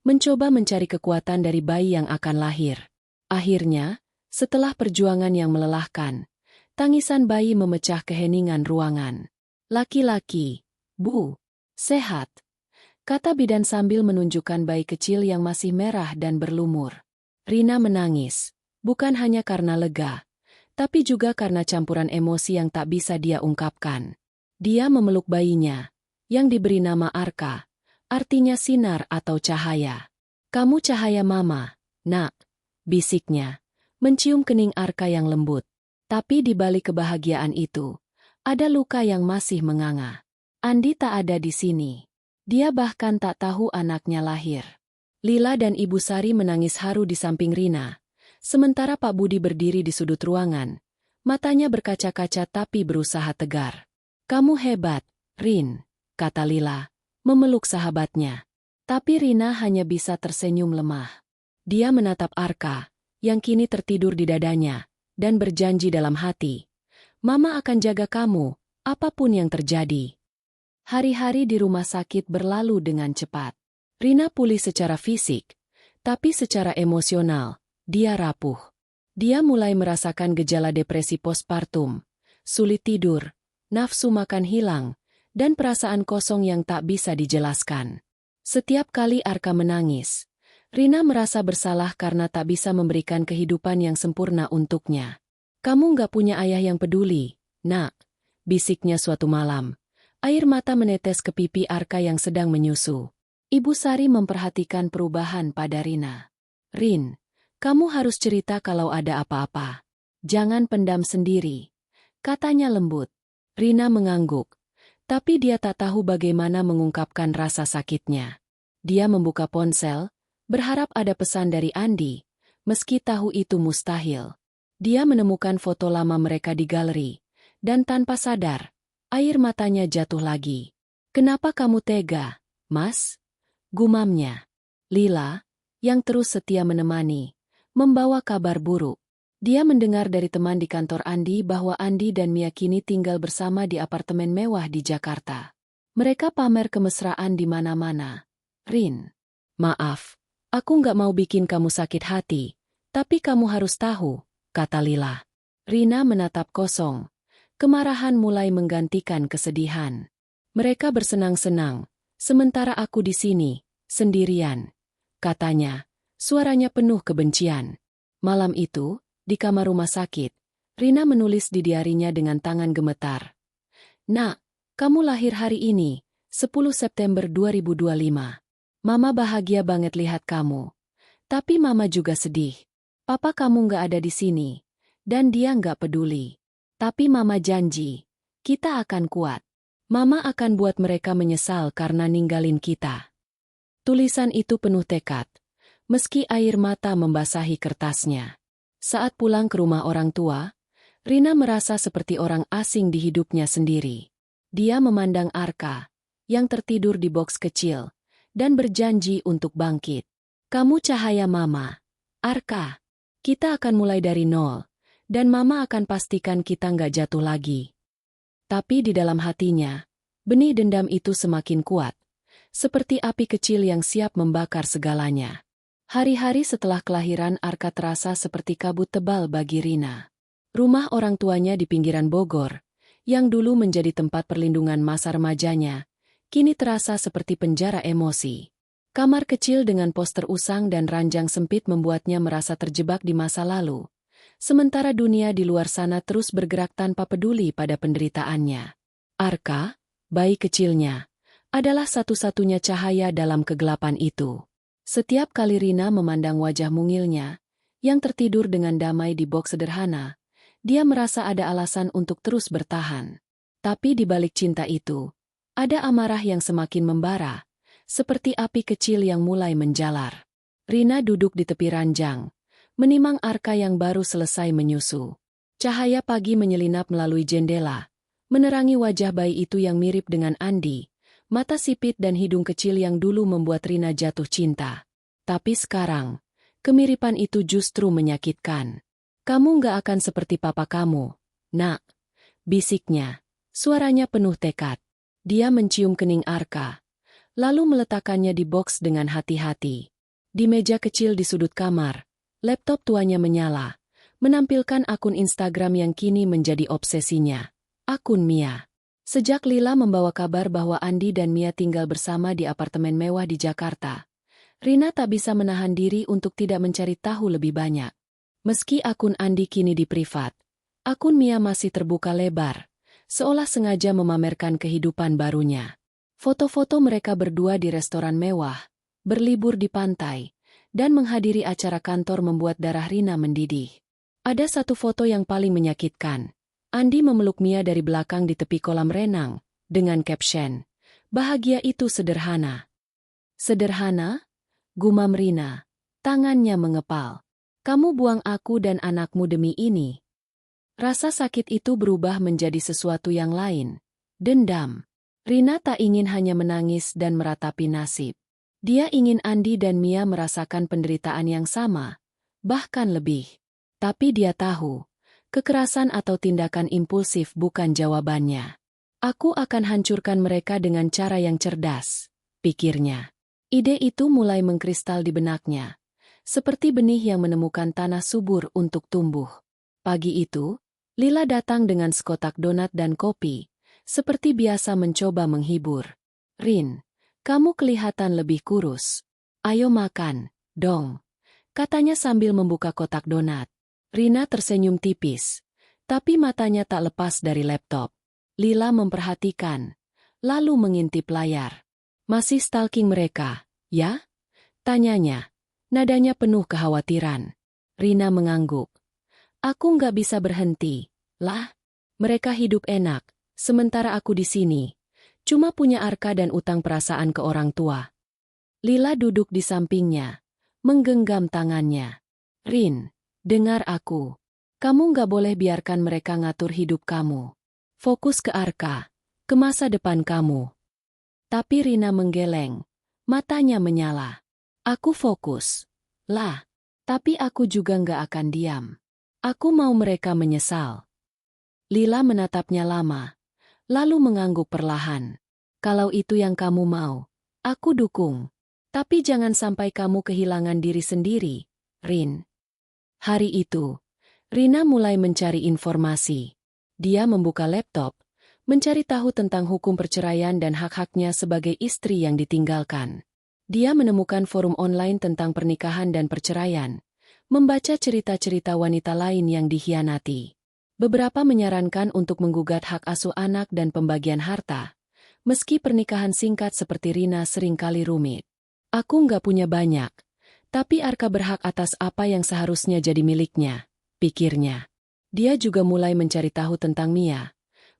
mencoba mencari kekuatan dari bayi yang akan lahir. Akhirnya, setelah perjuangan yang melelahkan, tangisan bayi memecah keheningan ruangan. Laki-laki, Bu, sehat, kata bidan sambil menunjukkan bayi kecil yang masih merah dan berlumur. Rina menangis, bukan hanya karena lega, tapi juga karena campuran emosi yang tak bisa dia ungkapkan. Dia memeluk bayinya, yang diberi nama Arka, artinya sinar atau cahaya. Kamu cahaya mama, nak, bisiknya, mencium kening Arka yang lembut. Tapi di balik kebahagiaan itu, ada luka yang masih menganga. Andi tak ada di sini. Dia bahkan tak tahu anaknya lahir. Lila dan Ibu Sari menangis haru di samping Rina, sementara Pak Budi berdiri di sudut ruangan. Matanya berkaca-kaca tapi berusaha tegar. Kamu hebat, Rin, kata Lila, memeluk sahabatnya. Tapi Rina hanya bisa tersenyum lemah. Dia menatap Arka, yang kini tertidur di dadanya, dan berjanji dalam hati, Mama akan jaga kamu, apapun yang terjadi. Hari-hari di rumah sakit berlalu dengan cepat. Rina pulih secara fisik, tapi secara emosional, dia rapuh. Dia mulai merasakan gejala depresi postpartum, sulit tidur, nafsu makan hilang, dan perasaan kosong yang tak bisa dijelaskan. Setiap kali Arka menangis, Rina merasa bersalah karena tak bisa memberikan kehidupan yang sempurna untuknya. Kamu nggak punya ayah yang peduli, nak, bisiknya suatu malam. Air mata menetes ke pipi Arka yang sedang menyusu. Ibu Sari memperhatikan perubahan pada Rina. Rin, kamu harus cerita kalau ada apa-apa. Jangan pendam sendiri, katanya lembut. Rina mengangguk, tapi dia tak tahu bagaimana mengungkapkan rasa sakitnya. Dia membuka ponsel, berharap ada pesan dari Andi, meski tahu itu mustahil. Dia menemukan foto lama mereka di galeri, dan tanpa sadar, air matanya jatuh lagi. "Kenapa kamu tega, Mas?" gumamnya. Lila, yang terus setia menemani, membawa kabar buruk. Dia mendengar dari teman di kantor Andi bahwa Andi dan Mia kini tinggal bersama di apartemen mewah di Jakarta. Mereka pamer kemesraan di mana-mana. "Rin, maaf, aku nggak mau bikin kamu sakit hati, tapi kamu harus tahu," kata Lila. Rina menatap kosong. Kemarahan mulai menggantikan kesedihan. "Mereka bersenang-senang, sementara aku di sini, sendirian," katanya, suaranya penuh kebencian. Malam itu, di kamar rumah sakit, Rina menulis di diarinya dengan tangan gemetar. "Nak, kamu lahir hari ini, 10 September 2025. Mama bahagia banget lihat kamu. Tapi Mama juga sedih. Papa kamu nggak ada di sini, dan dia nggak peduli. Tapi Mama janji, kita akan kuat. Mama akan buat mereka menyesal karena ninggalin kita." Tulisan itu penuh tekad, meski air mata membasahi kertasnya. Saat pulang ke rumah orang tua, Rina merasa seperti orang asing di hidupnya sendiri. Dia memandang Arka, yang tertidur di box kecil, dan berjanji untuk bangkit. "Kamu cahaya Mama. Arka, kita akan mulai dari nol, dan Mama akan pastikan kita nggak jatuh lagi." Tapi di dalam hatinya, benih dendam itu semakin kuat, seperti api kecil yang siap membakar segalanya. Hari-hari setelah kelahiran Arka terasa seperti kabut tebal bagi Rina. Rumah orang tuanya di pinggiran Bogor, yang dulu menjadi tempat perlindungan masa remajanya, kini terasa seperti penjara emosi. Kamar kecil dengan poster usang dan ranjang sempit membuatnya merasa terjebak di masa lalu. Sementara dunia di luar sana terus bergerak tanpa peduli pada penderitaannya. Arka, bayi kecilnya, adalah satu-satunya cahaya dalam kegelapan itu. Setiap kali Rina memandang wajah mungilnya, yang tertidur dengan damai di box sederhana, dia merasa ada alasan untuk terus bertahan. Tapi di balik cinta itu, ada amarah yang semakin membara, seperti api kecil yang mulai menjalar. Rina duduk di tepi ranjang, menimang Arka yang baru selesai menyusu. Cahaya pagi menyelinap melalui jendela, menerangi wajah bayi itu yang mirip dengan Andi, mata sipit dan hidung kecil yang dulu membuat Rina jatuh cinta. Tapi sekarang, kemiripan itu justru menyakitkan. "Kamu nggak akan seperti papa kamu, Nak," bisiknya. Suaranya penuh tekad. Dia mencium kening Arka, lalu meletakkannya di box dengan hati-hati. Di meja kecil di sudut kamar, laptop tuanya menyala, menampilkan akun Instagram yang kini menjadi obsesinya. Akun Mia. Sejak Lila membawa kabar bahwa Andi dan Mia tinggal bersama di apartemen mewah di Jakarta, Rina tak bisa menahan diri untuk tidak mencari tahu lebih banyak. Meski akun Andi kini di privat, akun Mia masih terbuka lebar, seolah sengaja memamerkan kehidupan barunya. Foto-foto mereka berdua di restoran mewah, berlibur di pantai, dan menghadiri acara kantor membuat darah Rina mendidih. Ada satu foto yang paling menyakitkan. Andi memeluk Mia dari belakang di tepi kolam renang, dengan caption, "Bahagia itu sederhana." "Sederhana?" gumam Rina. Tangannya mengepal. "Kamu buang aku dan anakmu demi ini." Rasa sakit itu berubah menjadi sesuatu yang lain. Dendam. Rina tak ingin hanya menangis dan meratapi nasib. Dia ingin Andi dan Mia merasakan penderitaan yang sama, bahkan lebih. Tapi dia tahu, kekerasan atau tindakan impulsif bukan jawabannya. "Aku akan hancurkan mereka dengan cara yang cerdas," pikirnya. Ide itu mulai mengkristal di benaknya, seperti benih yang menemukan tanah subur untuk tumbuh. Pagi itu, Lila datang dengan sekotak donat dan kopi, seperti biasa mencoba menghibur. "Rin, kamu kelihatan lebih kurus. Ayo makan, dong," katanya sambil membuka kotak donat. Rina tersenyum tipis, tapi matanya tak lepas dari laptop. Lila memperhatikan, lalu mengintip layar. "Masih stalking mereka, ya?" tanyanya. Nadanya penuh kekhawatiran. Rina mengangguk. Aku nggak bisa berhenti. Lah, mereka hidup enak, sementara aku di sini. Cuma punya Arka dan utang perasaan ke orang tua. Lila duduk di sampingnya, menggenggam tangannya. Rin, dengar aku. Kamu nggak boleh biarkan mereka ngatur hidup kamu. Fokus ke Arka, ke masa depan kamu. Tapi Rina menggeleng, matanya menyala. Aku fokus. Lah, tapi aku juga nggak akan diam. Aku mau mereka menyesal. Lila menatapnya lama, lalu mengangguk perlahan. Kalau itu yang kamu mau, aku dukung. Tapi jangan sampai kamu kehilangan diri sendiri, Rin. Hari itu, Rina mulai mencari informasi. Dia membuka laptop, mencari tahu tentang hukum perceraian dan hak-haknya sebagai istri yang ditinggalkan. Dia menemukan forum online tentang pernikahan dan perceraian, membaca cerita-cerita wanita lain yang dikhianati. Beberapa menyarankan untuk menggugat hak asuh anak dan pembagian harta, meski pernikahan singkat seperti Rina seringkali rumit. Aku nggak punya banyak, tapi Arka berhak atas apa yang seharusnya jadi miliknya, pikirnya. Dia juga mulai mencari tahu tentang Mia,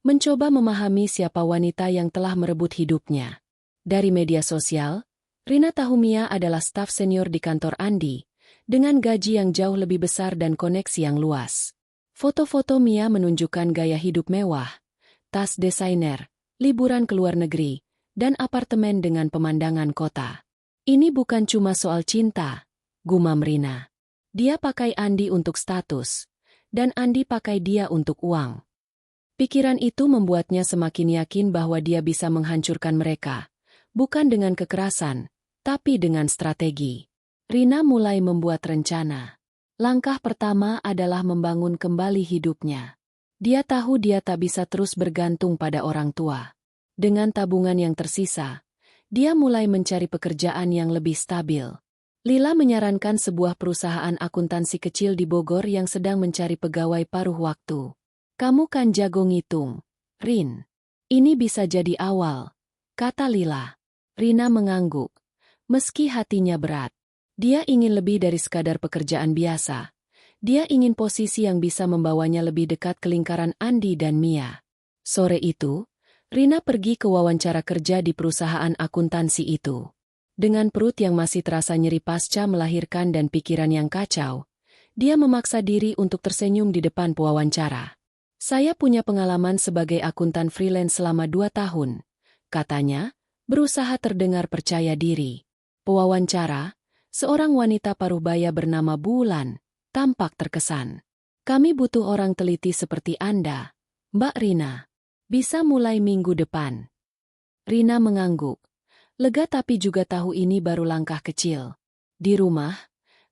mencoba memahami siapa wanita yang telah merebut hidupnya. Dari media sosial, Rina tahu Mia adalah staf senior di kantor Andi, dengan gaji yang jauh lebih besar dan koneksi yang luas. Foto-foto Mia menunjukkan gaya hidup mewah, tas desainer, liburan ke luar negeri, dan apartemen dengan pemandangan kota. Ini bukan cuma soal cinta, gumam Rina. Dia pakai Andi untuk status, dan Andi pakai dia untuk uang. Pikiran itu membuatnya semakin yakin bahwa dia bisa menghancurkan mereka, bukan dengan kekerasan, tapi dengan strategi. Rina mulai membuat rencana. Langkah pertama adalah membangun kembali hidupnya. Dia tahu dia tak bisa terus bergantung pada orang tua. Dengan tabungan yang tersisa, dia mulai mencari pekerjaan yang lebih stabil. Lila menyarankan sebuah perusahaan akuntansi kecil di Bogor yang sedang mencari pegawai paruh waktu. Kamu kan jago ngitung, Rin. Ini bisa jadi awal, kata Lila. Rina mengangguk, meski hatinya berat. Dia ingin lebih dari sekadar pekerjaan biasa. Dia ingin posisi yang bisa membawanya lebih dekat ke lingkaran Andi dan Mia. Sore itu, Rina pergi ke wawancara kerja di perusahaan akuntansi itu. Dengan perut yang masih terasa nyeri pasca melahirkan dan pikiran yang kacau, dia memaksa diri untuk tersenyum di depan pewawancara. Saya punya pengalaman sebagai akuntan freelance selama 2 tahun, katanya, berusaha terdengar percaya diri. Pewawancara, seorang wanita paruhbaya bernama Bulan, tampak terkesan. Kami butuh orang teliti seperti Anda, Mbak Rina. Bisa mulai minggu depan. Rina mengangguk. Lega tapi juga tahu ini baru langkah kecil. Di rumah,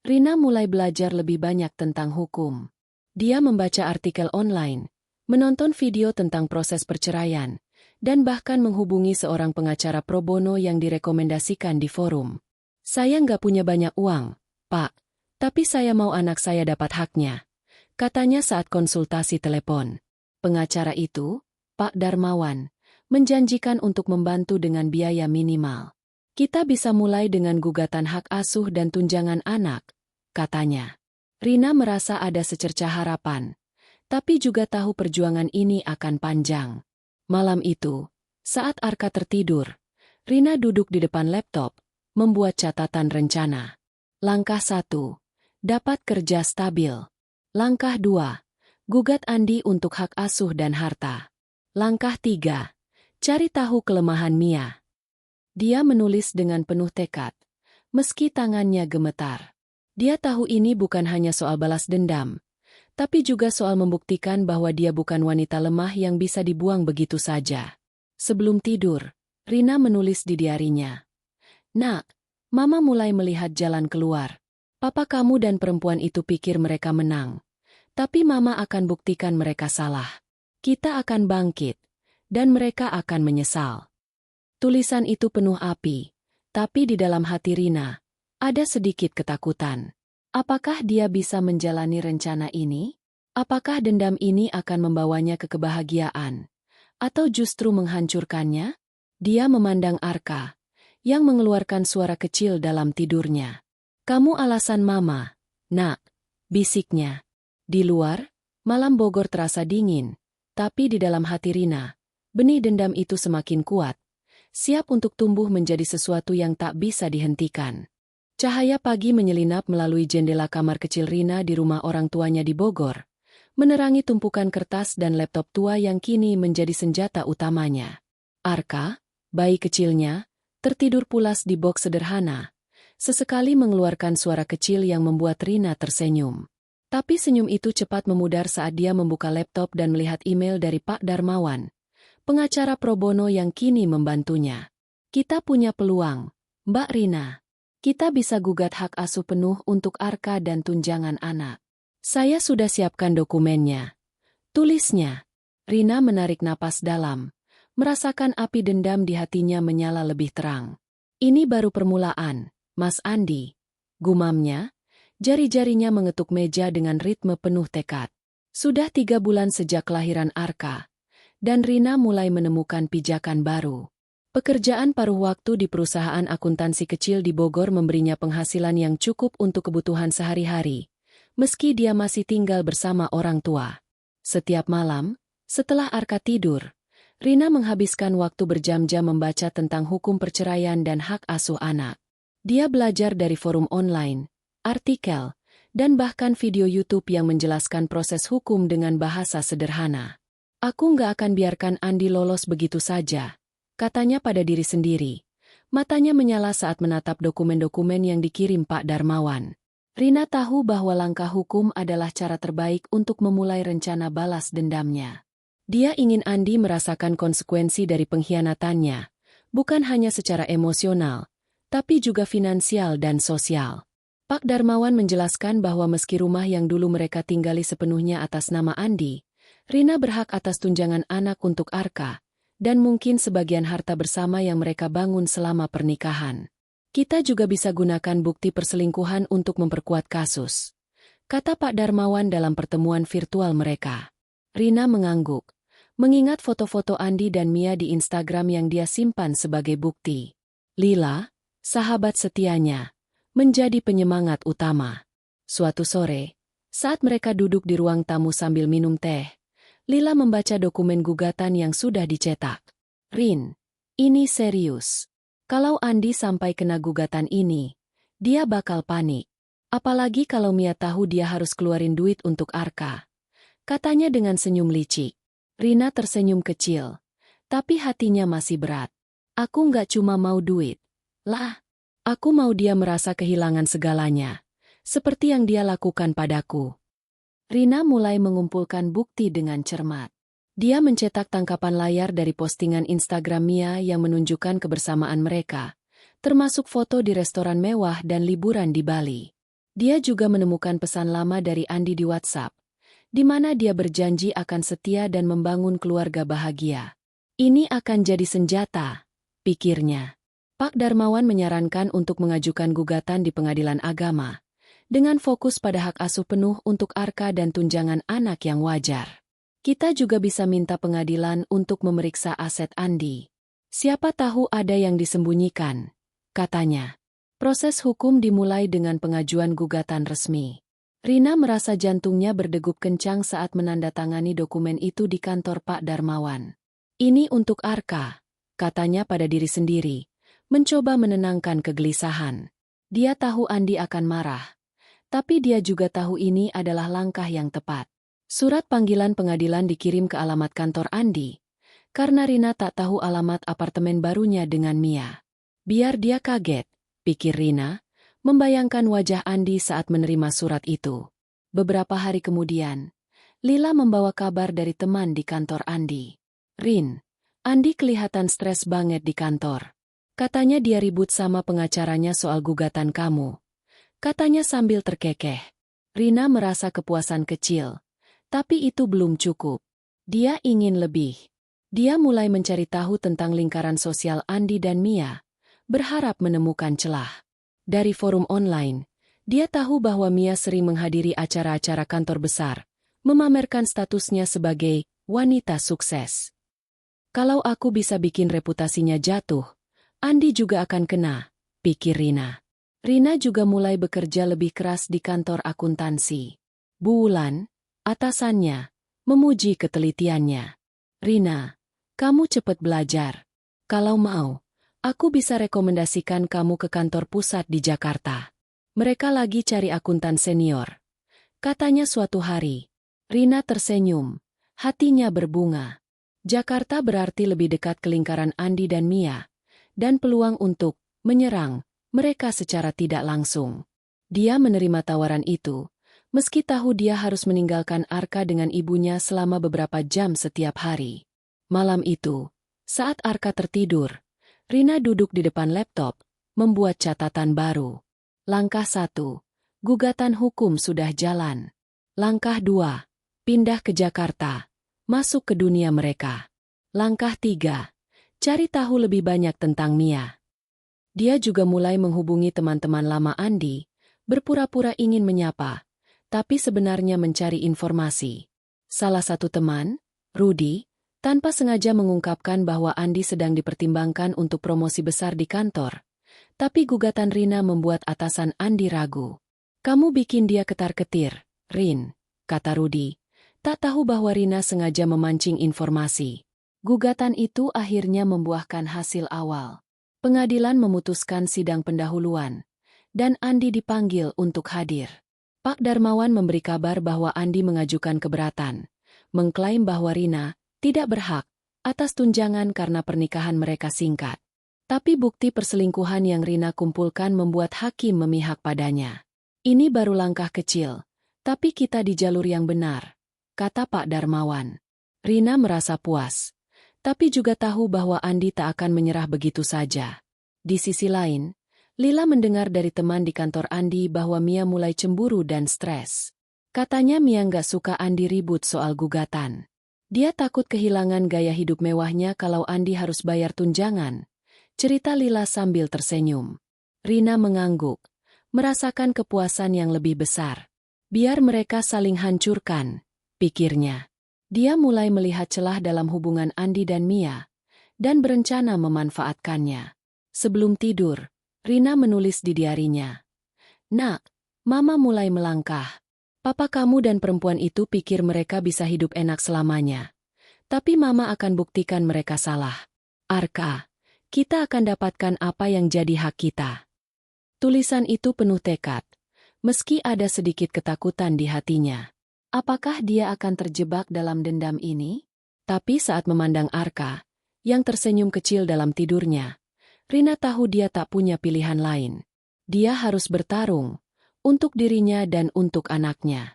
Rina mulai belajar lebih banyak tentang hukum. Dia membaca artikel online, menonton video tentang proses perceraian, dan bahkan menghubungi seorang pengacara pro bono yang direkomendasikan di forum. Saya nggak punya banyak uang, Pak, tapi saya mau anak saya dapat haknya, katanya saat konsultasi telepon. Pengacara itu, Pak Darmawan, menjanjikan untuk membantu dengan biaya minimal. Kita bisa mulai dengan gugatan hak asuh dan tunjangan anak, katanya. Rina merasa ada secercah harapan, tapi juga tahu perjuangan ini akan panjang. Malam itu, saat Arka tertidur, Rina duduk di depan laptop, membuat catatan rencana. Langkah 1, dapat kerja stabil. Langkah 2, gugat Andi untuk hak asuh dan harta. Langkah 3, cari tahu kelemahan Mia. Dia menulis dengan penuh tekad, meski tangannya gemetar. Dia tahu ini bukan hanya soal balas dendam, tapi juga soal membuktikan bahwa dia bukan wanita lemah yang bisa dibuang begitu saja. Sebelum tidur, Rina menulis di diarinya. Nak, Mama mulai melihat jalan keluar. Papa kamu dan perempuan itu pikir mereka menang. Tapi Mama akan buktikan mereka salah. Kita akan bangkit, dan mereka akan menyesal. Tulisan itu penuh api, tapi di dalam hati Rina, ada sedikit ketakutan. Apakah dia bisa menjalani rencana ini? Apakah dendam ini akan membawanya ke kebahagiaan? Atau justru menghancurkannya? Dia memandang Arka, yang mengeluarkan suara kecil dalam tidurnya. Kamu alasan Mama, Nak, bisiknya. Di luar, malam Bogor terasa dingin, tapi di dalam hati Rina, benih dendam itu semakin kuat, siap untuk tumbuh menjadi sesuatu yang tak bisa dihentikan. Cahaya pagi menyelinap melalui jendela kamar kecil Rina di rumah orang tuanya di Bogor, menerangi tumpukan kertas dan laptop tua yang kini menjadi senjata utamanya. Arka, bayi kecilnya, tertidur pulas di box sederhana, sesekali mengeluarkan suara kecil yang membuat Rina tersenyum. Tapi senyum itu cepat memudar saat dia membuka laptop dan melihat email dari Pak Darmawan, pengacara pro bono yang kini membantunya. Kita punya peluang, Mbak Rina. Kita bisa gugat hak asuh penuh untuk Arka dan tunjangan anak. Saya sudah siapkan dokumennya. Tulisnya. Rina menarik napas dalam, merasakan api dendam di hatinya menyala lebih terang. Ini baru permulaan, Mas Andi. Gumamnya, jari-jarinya mengetuk meja dengan ritme penuh tekad. Sudah 3 bulan sejak kelahiran Arka, dan Rina mulai menemukan pijakan baru. Pekerjaan paruh waktu di perusahaan akuntansi kecil di Bogor memberinya penghasilan yang cukup untuk kebutuhan sehari-hari, meski dia masih tinggal bersama orang tua. Setiap malam, setelah Arka tidur, Rina menghabiskan waktu berjam-jam membaca tentang hukum perceraian dan hak asuh anak. Dia belajar dari forum online, artikel, dan bahkan video YouTube yang menjelaskan proses hukum dengan bahasa sederhana. Aku nggak akan biarkan Andi lolos begitu saja, katanya pada diri sendiri. Matanya menyala saat menatap dokumen-dokumen yang dikirim Pak Darmawan. Rina tahu bahwa langkah hukum adalah cara terbaik untuk memulai rencana balas dendamnya. Dia ingin Andi merasakan konsekuensi dari pengkhianatannya, bukan hanya secara emosional, tapi juga finansial dan sosial. Pak Darmawan menjelaskan bahwa meski rumah yang dulu mereka tinggali sepenuhnya atas nama Andi, Rina berhak atas tunjangan anak untuk Arka, dan mungkin sebagian harta bersama yang mereka bangun selama pernikahan. Kita juga bisa gunakan bukti perselingkuhan untuk memperkuat kasus, kata Pak Darmawan dalam pertemuan virtual mereka. Rina mengangguk, mengingat foto-foto Andi dan Mia di Instagram yang dia simpan sebagai bukti. Lila, sahabat setianya, menjadi penyemangat utama. Suatu sore, saat mereka duduk di ruang tamu sambil minum teh, Lila membaca dokumen gugatan yang sudah dicetak. Rin, ini serius. Kalau Andi sampai kena gugatan ini, dia bakal panik. Apalagi kalau Mia tahu dia harus keluarin duit untuk Arka, katanya dengan senyum licik. Rina tersenyum kecil, tapi hatinya masih berat. Aku nggak cuma mau duit. Lah, aku mau dia merasa kehilangan segalanya, seperti yang dia lakukan padaku. Rina mulai mengumpulkan bukti dengan cermat. Dia mencetak tangkapan layar dari postingan Instagram Mia yang menunjukkan kebersamaan mereka, termasuk foto di restoran mewah dan liburan di Bali. Dia juga menemukan pesan lama dari Andi di WhatsApp, di mana dia berjanji akan setia dan membangun keluarga bahagia. Ini akan jadi senjata, pikirnya. Pak Darmawan menyarankan untuk mengajukan gugatan di pengadilan agama, dengan fokus pada hak asuh penuh untuk Arka dan tunjangan anak yang wajar. Kita juga bisa minta pengadilan untuk memeriksa aset Andi. Siapa tahu ada yang disembunyikan, katanya. Proses hukum dimulai dengan pengajuan gugatan resmi. Rina merasa jantungnya berdegup kencang saat menandatangani dokumen itu di kantor Pak Darmawan. Ini untuk Arka, katanya pada diri sendiri, mencoba menenangkan kegelisahan. Dia tahu Andi akan marah, tapi dia juga tahu ini adalah langkah yang tepat. Surat panggilan pengadilan dikirim ke alamat kantor Andi, karena Rina tak tahu alamat apartemen barunya dengan Mia. Biar dia kaget, pikir Rina, membayangkan wajah Andi saat menerima surat itu. Beberapa hari kemudian, Lila membawa kabar dari teman di kantor Andi. Rin, Andi kelihatan stres banget di kantor. Katanya dia ribut sama pengacaranya soal gugatan kamu, katanya sambil terkekeh. Rina merasa kepuasan kecil. Tapi itu belum cukup. Dia ingin lebih. Dia mulai mencari tahu tentang lingkaran sosial Andi dan Mia, berharap menemukan celah. Dari forum online, dia tahu bahwa Mia sering menghadiri acara-acara kantor besar, memamerkan statusnya sebagai wanita sukses. Kalau aku bisa bikin reputasinya jatuh, Andi juga akan kena, pikir Rina. Rina juga mulai bekerja lebih keras di kantor akuntansi. Bulan, Atasannya memuji ketelitiannya. Rina, kamu cepat belajar. Kalau mau, aku bisa rekomendasikan kamu ke kantor pusat di Jakarta. Mereka lagi cari akuntan senior. Katanya suatu hari. Rina tersenyum. Hatinya berbunga. Jakarta berarti lebih dekat ke lingkaran Andi dan Mia. Dan peluang untuk menyerang mereka secara tidak langsung. Dia menerima tawaran itu, meski tahu dia harus meninggalkan Arka dengan ibunya selama beberapa jam setiap hari. Malam itu, saat Arka tertidur, Rina duduk di depan laptop, membuat catatan baru. Langkah 1, gugatan hukum sudah jalan. Langkah 2, pindah ke Jakarta, masuk ke dunia mereka. Langkah 3, cari tahu lebih banyak tentang Mia. Dia juga mulai menghubungi teman-teman lama Andi, berpura-pura ingin menyapa, tapi sebenarnya mencari informasi. Salah satu teman, Rudy, tanpa sengaja mengungkapkan bahwa Andi sedang dipertimbangkan untuk promosi besar di kantor. Tapi gugatan Rina membuat atasan Andi ragu. Kamu bikin dia ketar-ketir, Rin, kata Rudy. Tak tahu bahwa Rina sengaja memancing informasi. Gugatan itu akhirnya membuahkan hasil awal. Pengadilan memutuskan sidang pendahuluan, dan Andi dipanggil untuk hadir. Pak Darmawan memberi kabar bahwa Andi mengajukan keberatan, mengklaim bahwa Rina tidak berhak atas tunjangan karena pernikahan mereka singkat. Tapi bukti perselingkuhan yang Rina kumpulkan membuat hakim memihak padanya. Ini baru langkah kecil, tapi kita di jalur yang benar, kata Pak Darmawan. Rina merasa puas, tapi juga tahu bahwa Andi tak akan menyerah begitu saja. Di sisi lain, Lila mendengar dari teman di kantor Andi bahwa Mia mulai cemburu dan stres. Katanya Mia nggak suka Andi ribut soal gugatan. Dia takut kehilangan gaya hidup mewahnya kalau Andi harus bayar tunjangan. Cerita Lila sambil tersenyum. Rina mengangguk, merasakan kepuasan yang lebih besar. Biar mereka saling hancurkan, pikirnya. Dia mulai melihat celah dalam hubungan Andi dan Mia, dan berencana memanfaatkannya. Sebelum tidur, Rina menulis di diarinya. Nak, Mama mulai melangkah. Papa kamu dan perempuan itu pikir mereka bisa hidup enak selamanya. Tapi Mama akan buktikan mereka salah. Arka, kita akan dapatkan apa yang jadi hak kita. Tulisan itu penuh tekad, meski ada sedikit ketakutan di hatinya. Apakah dia akan terjebak dalam dendam ini? Tapi saat memandang Arka, yang tersenyum kecil dalam tidurnya, Rina tahu dia tak punya pilihan lain. Dia harus bertarung, untuk dirinya dan untuk anaknya.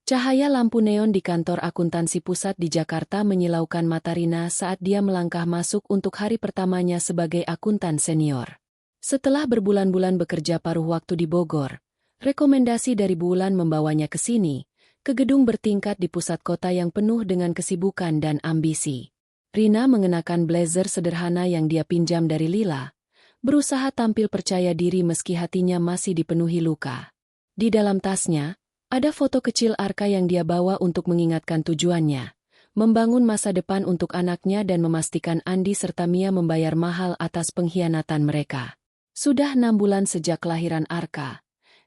Cahaya lampu neon di kantor akuntansi pusat di Jakarta menyilaukan mata Rina saat dia melangkah masuk untuk hari pertamanya sebagai akuntan senior. Setelah berbulan-bulan bekerja paruh waktu di Bogor, rekomendasi dari Bulan membawanya ke sini, ke gedung bertingkat di pusat kota yang penuh dengan kesibukan dan ambisi. Rina mengenakan blazer sederhana yang dia pinjam dari Lila, berusaha tampil percaya diri meski hatinya masih dipenuhi luka. Di dalam tasnya, ada foto kecil Arka yang dia bawa untuk mengingatkan tujuannya, membangun masa depan untuk anaknya dan memastikan Andi serta Mia membayar mahal atas pengkhianatan mereka. Sudah 6 bulan sejak kelahiran Arka,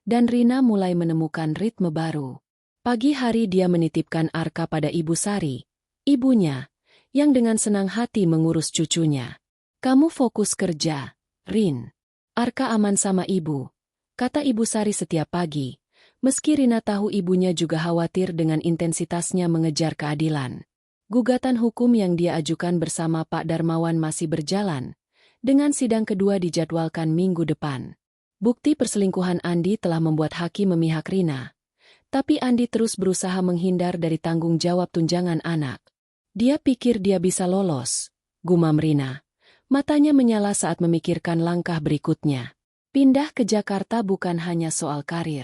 dan Rina mulai menemukan ritme baru. Pagi hari dia menitipkan Arka pada Ibu Sari, ibunya, yang dengan senang hati mengurus cucunya. Kamu fokus kerja, Rin. Arka aman sama ibu, kata Ibu Sari setiap pagi. Meski Rina tahu ibunya juga khawatir dengan intensitasnya mengejar keadilan. Gugatan hukum yang dia ajukan bersama Pak Darmawan masih berjalan, dengan sidang kedua dijadwalkan minggu depan. Bukti perselingkuhan Andi telah membuat hakim memihak Rina, tapi Andi terus berusaha menghindar dari tanggung jawab tunjangan anak. Dia pikir dia bisa lolos, gumam Rina. Matanya menyala saat memikirkan langkah berikutnya. Pindah ke Jakarta bukan hanya soal karir.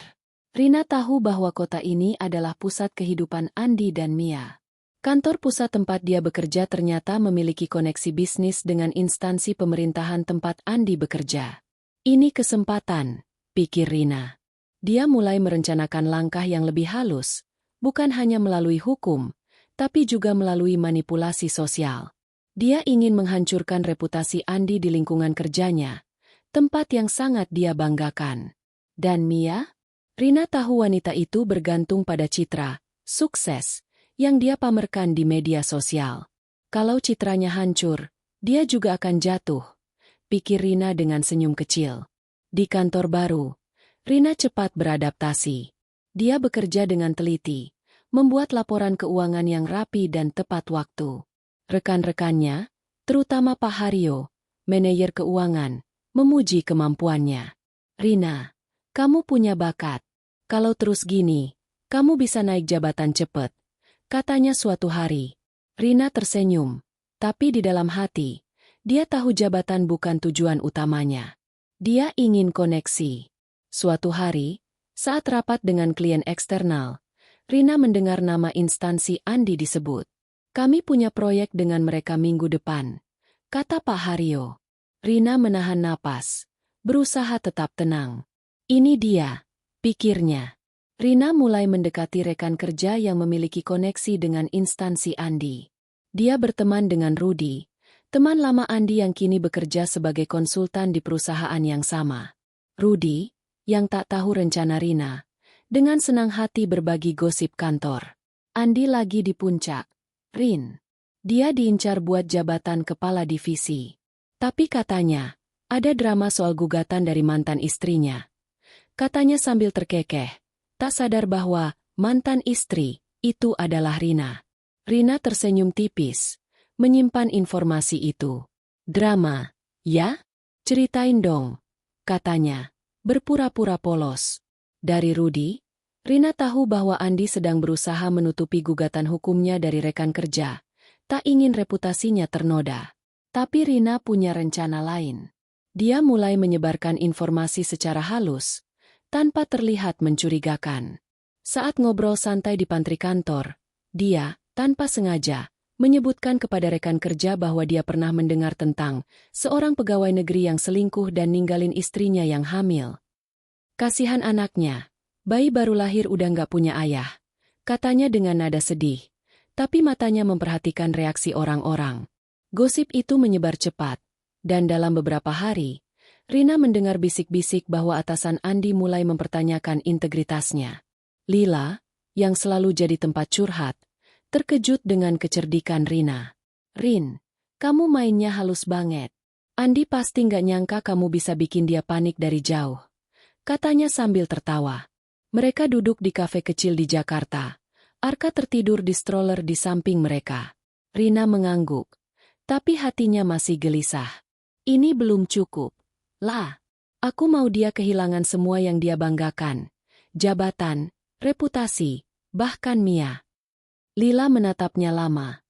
Rina tahu bahwa kota ini adalah pusat kehidupan Andi dan Mia. Kantor pusat tempat dia bekerja ternyata memiliki koneksi bisnis dengan instansi pemerintahan tempat Andi bekerja. Ini kesempatan, pikir Rina. Dia mulai merencanakan langkah yang lebih halus, bukan hanya melalui hukum, tapi juga melalui manipulasi sosial. Dia ingin menghancurkan reputasi Andi di lingkungan kerjanya, tempat yang sangat dia banggakan. Dan Mia? Rina tahu wanita itu bergantung pada citra, sukses, yang dia pamerkan di media sosial. Kalau citranya hancur, dia juga akan jatuh, pikir Rina dengan senyum kecil. Di kantor baru, Rina cepat beradaptasi. Dia bekerja dengan teliti, membuat laporan keuangan yang rapi dan tepat waktu. Rekan-rekannya, terutama Pak Haryo, manajer keuangan, memuji kemampuannya. Rina, kamu punya bakat. Kalau terus gini, kamu bisa naik jabatan cepat, katanya suatu hari. Rina tersenyum, tapi di dalam hati, dia tahu jabatan bukan tujuan utamanya. Dia ingin koneksi. Suatu hari, saat rapat dengan klien eksternal, Rina mendengar nama instansi Andi disebut. Kami punya proyek dengan mereka minggu depan, kata Pak Haryo. Rina menahan napas, berusaha tetap tenang. Ini dia, pikirnya. Rina mulai mendekati rekan kerja yang memiliki koneksi dengan instansi Andi. Dia berteman dengan Rudy, teman lama Andi yang kini bekerja sebagai konsultan di perusahaan yang sama. Rudy, yang tak tahu rencana Rina, dengan senang hati berbagi gosip kantor. Andi lagi di puncak. Rin. Dia diincar buat jabatan kepala divisi. Tapi katanya, ada drama soal gugatan dari mantan istrinya. Katanya sambil terkekeh, tak sadar bahwa mantan istri itu adalah Rina. Rina tersenyum tipis, menyimpan informasi itu. Drama, ya? Ceritain dong, katanya, berpura-pura polos. Dari Rudy, Rina tahu bahwa Andi sedang berusaha menutupi gugatan hukumnya dari rekan kerja. Tak ingin reputasinya ternoda. Tapi Rina punya rencana lain. Dia mulai menyebarkan informasi secara halus, tanpa terlihat mencurigakan. Saat ngobrol santai di pantry kantor, dia, tanpa sengaja, menyebutkan kepada rekan kerja bahwa dia pernah mendengar tentang seorang pegawai negeri yang selingkuh dan ninggalin istrinya yang hamil. Kasihan anaknya. Bayi baru lahir udah nggak punya ayah, katanya dengan nada sedih, tapi matanya memperhatikan reaksi orang-orang. Gosip itu menyebar cepat, dan dalam beberapa hari, Rina mendengar bisik-bisik bahwa atasan Andi mulai mempertanyakan integritasnya. Lila, yang selalu jadi tempat curhat, terkejut dengan kecerdikan Rina. Rin, kamu mainnya halus banget. Andi pasti nggak nyangka kamu bisa bikin dia panik dari jauh, katanya sambil tertawa. Mereka duduk di kafe kecil di Jakarta. Arka tertidur di stroller di samping mereka. Rina mengangguk, tapi hatinya masih gelisah. Ini belum cukup. Lah, aku mau dia kehilangan semua yang dia banggakan. Jabatan, reputasi, bahkan Mia. Lila menatapnya lama.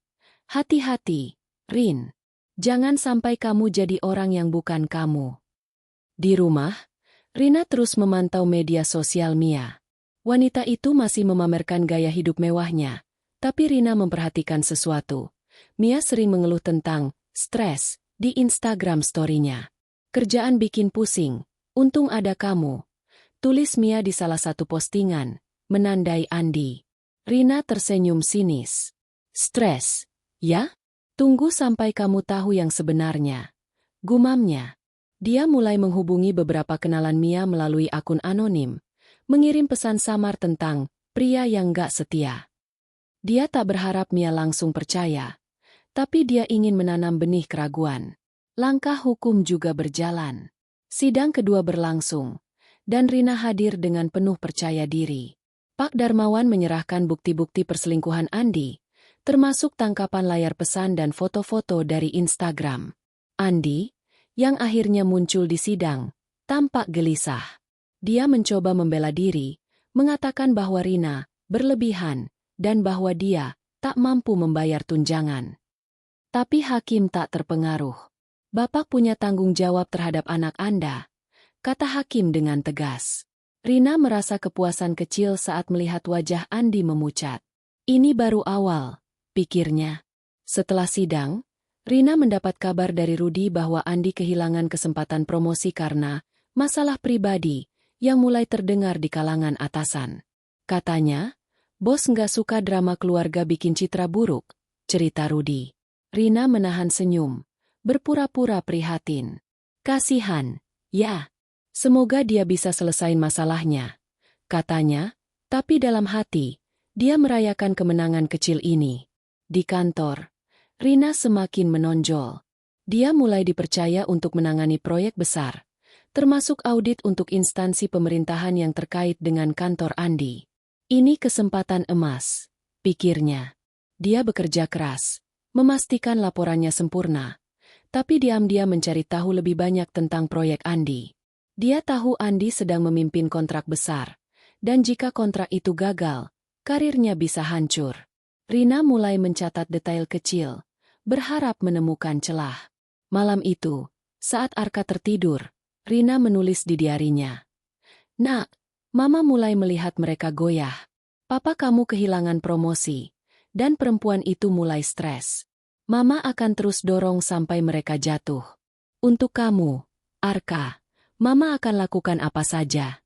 Hati-hati, Rin. Jangan sampai kamu jadi orang yang bukan kamu. Di rumah, Rina terus memantau media sosial Mia. Wanita itu masih memamerkan gaya hidup mewahnya, tapi Rina memperhatikan sesuatu. Mia sering mengeluh tentang stres di Instagram story-nya. Kerjaan bikin pusing, untung ada kamu. Tulis Mia di salah satu postingan, menandai Andi. Rina tersenyum sinis. Stres, ya? Tunggu sampai kamu tahu yang sebenarnya. Gumamnya. Dia mulai menghubungi beberapa kenalan Mia melalui akun anonim, mengirim pesan samar tentang pria yang gak setia. Dia tak berharap Mia langsung percaya, tapi dia ingin menanam benih keraguan. Langkah hukum juga berjalan. Sidang kedua berlangsung, dan Rina hadir dengan penuh percaya diri. Pak Darmawan menyerahkan bukti-bukti perselingkuhan Andi, termasuk tangkapan layar pesan dan foto-foto dari Instagram. Andi, yang akhirnya muncul di sidang, tampak gelisah. Dia mencoba membela diri, mengatakan bahwa Rina berlebihan, dan bahwa dia tak mampu membayar tunjangan. Tapi hakim tak terpengaruh. Bapak punya tanggung jawab terhadap anak Anda, kata hakim dengan tegas. Rina merasa kepuasan kecil saat melihat wajah Andi memucat. Ini baru awal, pikirnya. Setelah sidang, Rina mendapat kabar dari Rudy bahwa Andi kehilangan kesempatan promosi karena masalah pribadi yang mulai terdengar di kalangan atasan. Katanya, bos nggak suka drama keluarga bikin citra buruk, cerita Rudy. Rina menahan senyum, berpura-pura prihatin. Kasihan, ya. Semoga dia bisa selesain masalahnya, katanya, tapi dalam hati, Dia merayakan kemenangan kecil ini. Di kantor, Rina semakin menonjol. Dia mulai dipercaya untuk menangani proyek besar, termasuk audit untuk instansi pemerintahan yang terkait dengan kantor Andi. Ini kesempatan emas, pikirnya. Dia bekerja keras, memastikan laporannya sempurna, tapi diam-diam mencari tahu lebih banyak tentang proyek Andi. Dia tahu Andi sedang memimpin kontrak besar, dan jika kontrak itu gagal, karirnya bisa hancur. Rina mulai mencatat detail kecil, berharap menemukan celah. Malam itu, saat Arka tertidur, Rina menulis di diarinya. "Nak, Mama mulai melihat mereka goyah. Papa kamu kehilangan promosi, dan perempuan itu mulai stres. Mama akan terus dorong sampai mereka jatuh. Untuk kamu, Arka, Mama akan lakukan apa saja."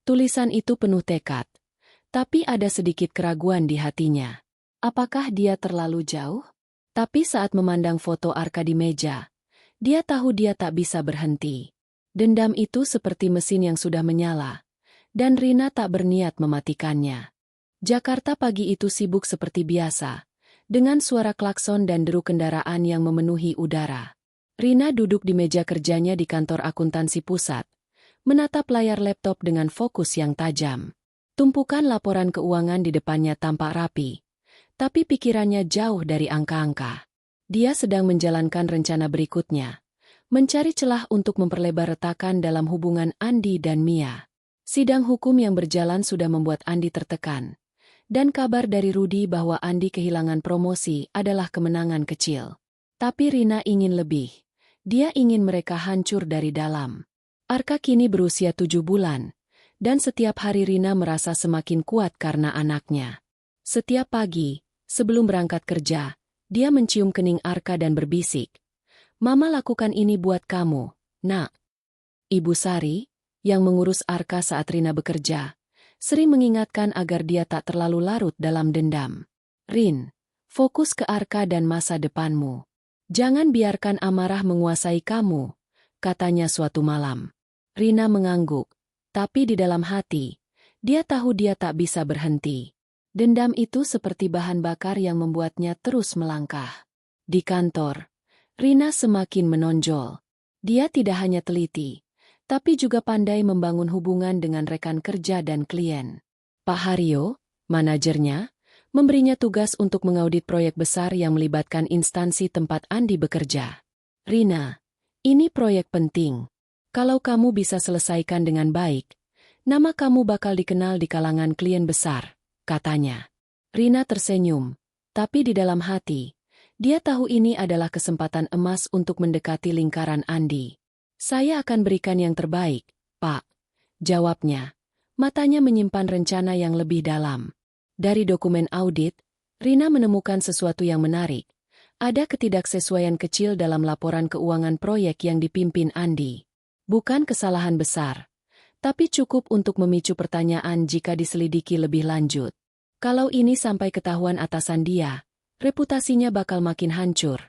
Tulisan itu penuh tekad. Tapi ada sedikit keraguan di hatinya. Apakah dia terlalu jauh? Tapi saat memandang foto Arka di meja, dia tahu dia tak bisa berhenti. Dendam itu seperti mesin yang sudah menyala, dan Rina tak berniat mematikannya. Jakarta pagi itu sibuk seperti biasa, dengan suara klakson dan deru kendaraan yang memenuhi udara. Rina duduk di meja kerjanya di kantor akuntansi pusat, menatap layar laptop dengan fokus yang tajam. Tumpukan laporan keuangan di depannya tampak rapi, tapi pikirannya jauh dari angka-angka. Dia sedang menjalankan rencana berikutnya, mencari celah untuk memperlebar retakan dalam hubungan Andi dan Mia. Sidang hukum yang berjalan sudah membuat Andi tertekan, dan kabar dari Rudi bahwa Andi kehilangan promosi adalah kemenangan kecil. Tapi Rina ingin lebih. Dia ingin mereka hancur dari dalam. Arka kini berusia 7 bulan. Dan setiap hari Rina merasa semakin kuat karena anaknya. Setiap pagi, sebelum berangkat kerja, dia mencium kening Arka dan berbisik, "Mama lakukan ini buat kamu, Nak." Ibu Sari, yang mengurus Arka saat Rina bekerja, sering mengingatkan agar dia tak terlalu larut dalam dendam. "Rin, fokus ke Arka dan masa depanmu. Jangan biarkan amarah menguasai kamu," katanya suatu malam. Rina mengangguk. Tapi di dalam hati, dia tahu dia tak bisa berhenti. Dendam itu seperti bahan bakar yang membuatnya terus melangkah. Di kantor, Rina semakin menonjol. Dia tidak hanya teliti, tapi juga pandai membangun hubungan dengan rekan kerja dan klien. Pak Haryo, manajernya, memberinya tugas untuk mengaudit proyek besar yang melibatkan instansi tempat Andi bekerja. "Rina, ini proyek penting. Kalau kamu bisa selesaikan dengan baik, nama kamu bakal dikenal di kalangan klien besar," katanya. Rina tersenyum, tapi di dalam hati, dia tahu ini adalah kesempatan emas untuk mendekati lingkaran Andi. "Saya akan berikan yang terbaik, Pak," jawabnya. Matanya menyimpan rencana yang lebih dalam. Dari dokumen audit, Rina menemukan sesuatu yang menarik. Ada ketidaksesuaian kecil dalam laporan keuangan proyek yang dipimpin Andi. Bukan kesalahan besar, tapi cukup untuk memicu pertanyaan jika diselidiki lebih lanjut. Kalau ini sampai ketahuan atasan dia, reputasinya bakal makin hancur,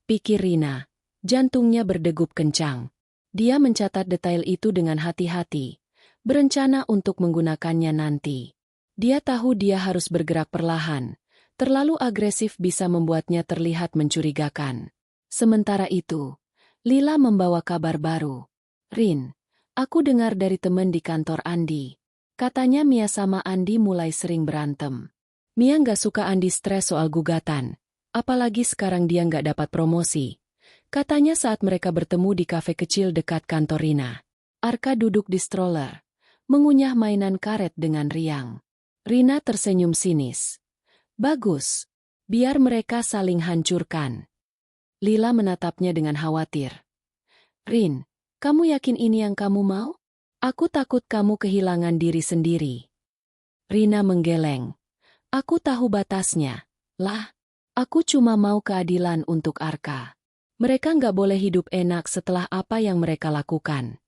pikir Rina. Jantungnya berdegup kencang. Dia mencatat detail itu dengan hati-hati, berencana untuk menggunakannya nanti. Dia tahu dia harus bergerak perlahan, terlalu agresif bisa membuatnya terlihat mencurigakan. Sementara itu, Lila membawa kabar baru. "Rin, aku dengar dari teman di kantor Andi. Katanya Mia sama Andi mulai sering berantem. Mia nggak suka Andi stres soal gugatan, apalagi sekarang dia nggak dapat promosi," katanya saat mereka bertemu di kafe kecil dekat kantor Rina. Arka duduk di stroller, mengunyah mainan karet dengan riang. Rina tersenyum sinis. "Bagus, biar mereka saling hancurkan." Lila menatapnya dengan khawatir. "Rin, kamu yakin ini yang kamu mau? Aku takut kamu kehilangan diri sendiri." Rina menggeleng. "Aku tahu batasnya. Lah, aku cuma mau keadilan untuk Arka. Mereka nggak boleh hidup enak setelah apa yang mereka lakukan."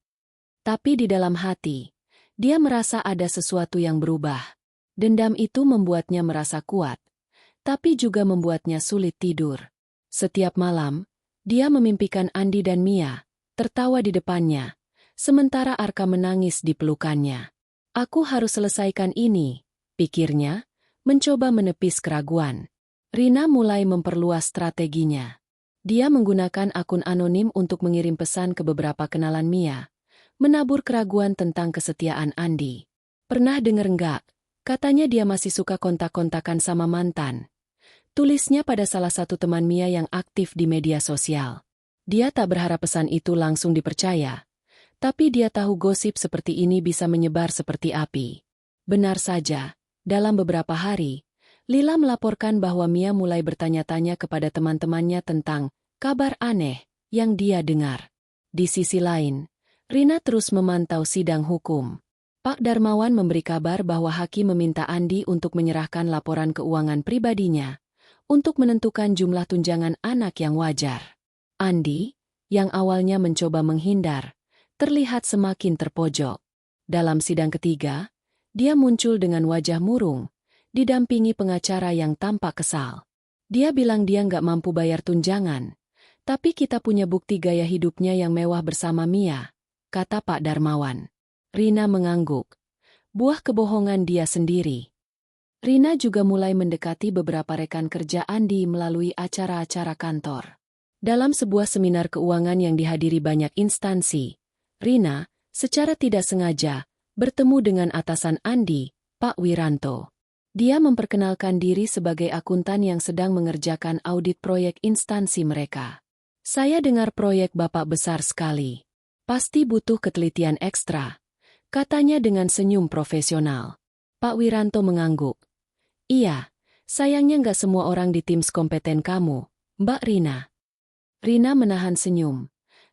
Tapi di dalam hati, dia merasa ada sesuatu yang berubah. Dendam itu membuatnya merasa kuat, tapi juga membuatnya sulit tidur. Setiap malam, dia memimpikan Andi dan Mia tertawa di depannya, sementara Arka menangis di pelukannya. "Aku harus selesaikan ini," pikirnya, mencoba menepis keraguan. Rina mulai memperluas strateginya. Dia menggunakan akun anonim untuk mengirim pesan ke beberapa kenalan Mia, menabur keraguan tentang kesetiaan Andi. Pernah denger nggak? Katanya dia masih suka kontak-kontakan sama mantan. Tulisnya pada salah satu teman Mia yang aktif di media sosial. Dia tak berharap pesan itu langsung dipercaya. Tapi dia tahu gosip seperti ini bisa menyebar seperti api. Benar saja, dalam beberapa hari, Lila melaporkan bahwa Mia mulai bertanya-tanya kepada teman-temannya tentang kabar aneh yang dia dengar. Di sisi lain, Rina terus memantau sidang hukum. Pak Darmawan memberi kabar bahwa hakim meminta Andi untuk menyerahkan laporan keuangan pribadinya untuk menentukan jumlah tunjangan anak yang wajar. Andi, yang awalnya mencoba menghindar, terlihat semakin terpojok. Dalam sidang ketiga, dia muncul dengan wajah murung, didampingi pengacara yang tampak kesal. Dia bilang dia nggak mampu bayar tunjangan, tapi kita punya bukti gaya hidupnya yang mewah bersama Mia, kata Pak Darmawan. Rina mengangguk. Buah kebohongan dia sendiri. Rina juga mulai mendekati beberapa rekan kerja Andi melalui acara-acara kantor. Dalam sebuah seminar keuangan yang dihadiri banyak instansi, Rina, secara tidak sengaja, bertemu dengan atasan Andi, Pak Wiranto. Dia memperkenalkan diri sebagai akuntan yang sedang mengerjakan audit proyek instansi mereka. Saya dengar proyek Bapak besar sekali. Pasti butuh ketelitian ekstra, katanya dengan senyum profesional. Pak Wiranto mengangguk. Iya, sayangnya nggak semua orang di tim kompeten kamu, Mbak Rina. Rina menahan senyum.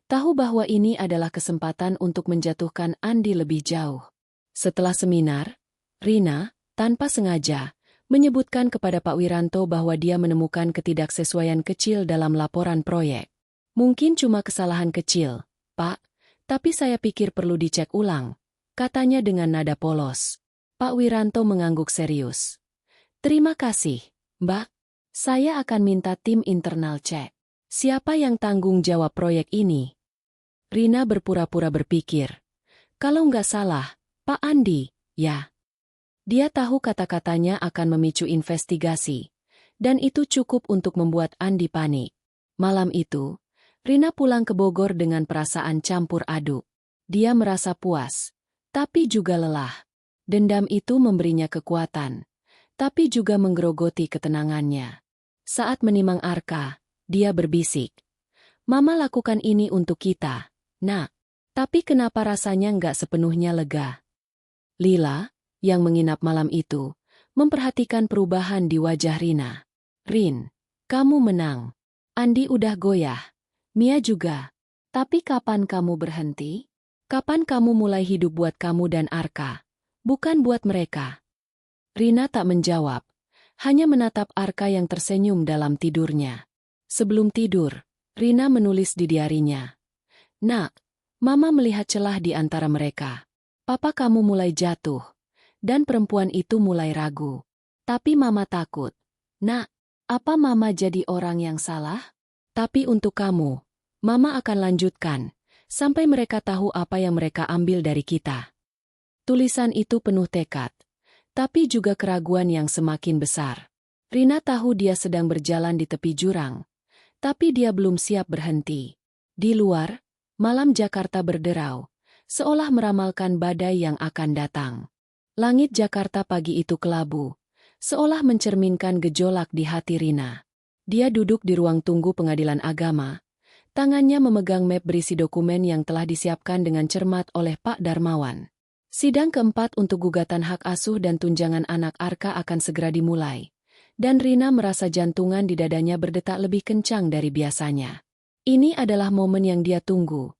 Tahu bahwa ini adalah kesempatan untuk menjatuhkan Andi lebih jauh. Setelah seminar, Rina, tanpa sengaja, menyebutkan kepada Pak Wiranto bahwa dia menemukan ketidaksesuaian kecil dalam laporan proyek. Mungkin cuma kesalahan kecil, Pak, tapi saya pikir perlu dicek ulang, katanya dengan nada polos. Pak Wiranto mengangguk serius. Terima kasih, Mbak. Saya akan minta tim internal cek. Siapa yang tanggung jawab proyek ini? Rina berpura-pura berpikir. Kalau nggak salah, Pak Andi, ya. Dia tahu kata-katanya akan memicu investigasi, dan itu cukup untuk membuat Andi panik. Malam itu, Rina pulang ke Bogor dengan perasaan campur aduk. Dia merasa puas, tapi juga lelah. Dendam itu memberinya kekuatan, tapi juga menggerogoti ketenangannya. Saat menimang Arka, dia berbisik. Mama lakukan ini untuk kita, Nak. Tapi kenapa rasanya nggak sepenuhnya lega? Lila, yang menginap malam itu, memperhatikan perubahan di wajah Rina. Rin, kamu menang. Andi udah goyah. Mia juga. Tapi kapan kamu berhenti? Kapan kamu mulai hidup buat kamu dan Arka? Bukan buat mereka. Rina tak menjawab, hanya menatap Arka yang tersenyum dalam tidurnya. Sebelum tidur, Rina menulis di diarinya. Nak, Mama melihat celah di antara mereka. Papa kamu mulai jatuh, dan perempuan itu mulai ragu. Tapi Mama takut. Nak, apa Mama jadi orang yang salah? Tapi untuk kamu, Mama akan lanjutkan, sampai mereka tahu apa yang mereka ambil dari kita. Tulisan itu penuh tekad, tapi juga keraguan yang semakin besar. Rina tahu dia sedang berjalan di tepi jurang, tapi dia belum siap berhenti. Di luar, malam Jakarta berderau, seolah meramalkan badai yang akan datang. Langit Jakarta pagi itu kelabu, seolah mencerminkan gejolak di hati Rina. Dia duduk di ruang tunggu pengadilan agama, tangannya memegang map berisi dokumen yang telah disiapkan dengan cermat oleh Pak Darmawan. Sidang keempat untuk gugatan hak asuh dan tunjangan anak Arka akan segera dimulai, dan Rina merasa jantungan di dadanya berdetak lebih kencang dari biasanya. Ini adalah momen yang dia tunggu,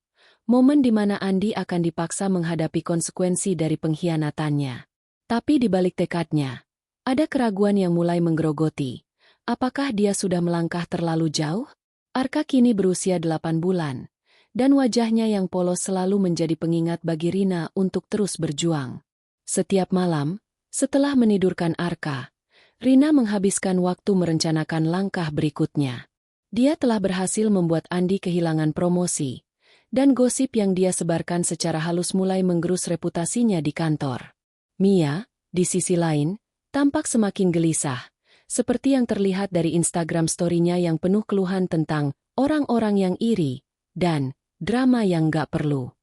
momen di mana Andi akan dipaksa menghadapi konsekuensi dari pengkhianatannya. Tapi di balik tekadnya, ada keraguan yang mulai menggerogoti. Apakah dia sudah melangkah terlalu jauh? Arka kini berusia 8 bulan. Dan wajahnya yang polos selalu menjadi pengingat bagi Rina untuk terus berjuang. Setiap malam, setelah menidurkan Arka, Rina menghabiskan waktu merencanakan langkah berikutnya. Dia telah berhasil membuat Andi kehilangan promosi, dan gosip yang dia sebarkan secara halus mulai menggerus reputasinya di kantor. Mia, di sisi lain, Tampak semakin gelisah, seperti yang terlihat dari Instagram story-nya yang penuh keluhan tentang orang-orang yang iri dan drama yang gak perlu.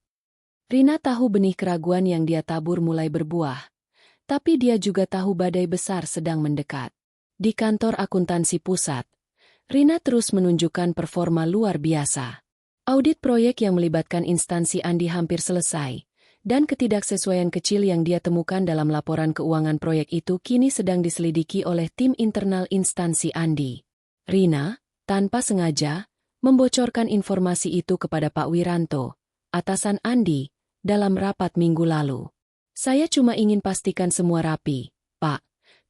Rina tahu benih keraguan yang dia tabur mulai berbuah, tapi dia juga tahu badai besar sedang mendekat. Di kantor akuntansi pusat, Rina terus menunjukkan performa luar biasa. Audit proyek yang melibatkan instansi Andi hampir selesai, dan ketidaksesuaian kecil yang dia temukan dalam laporan keuangan proyek itu kini sedang diselidiki oleh tim internal instansi Andi. Rina, tanpa sengaja, membocorkan informasi itu kepada Pak Wiranto, atasan Andi, dalam rapat minggu lalu. Saya cuma ingin pastikan semua rapi, Pak,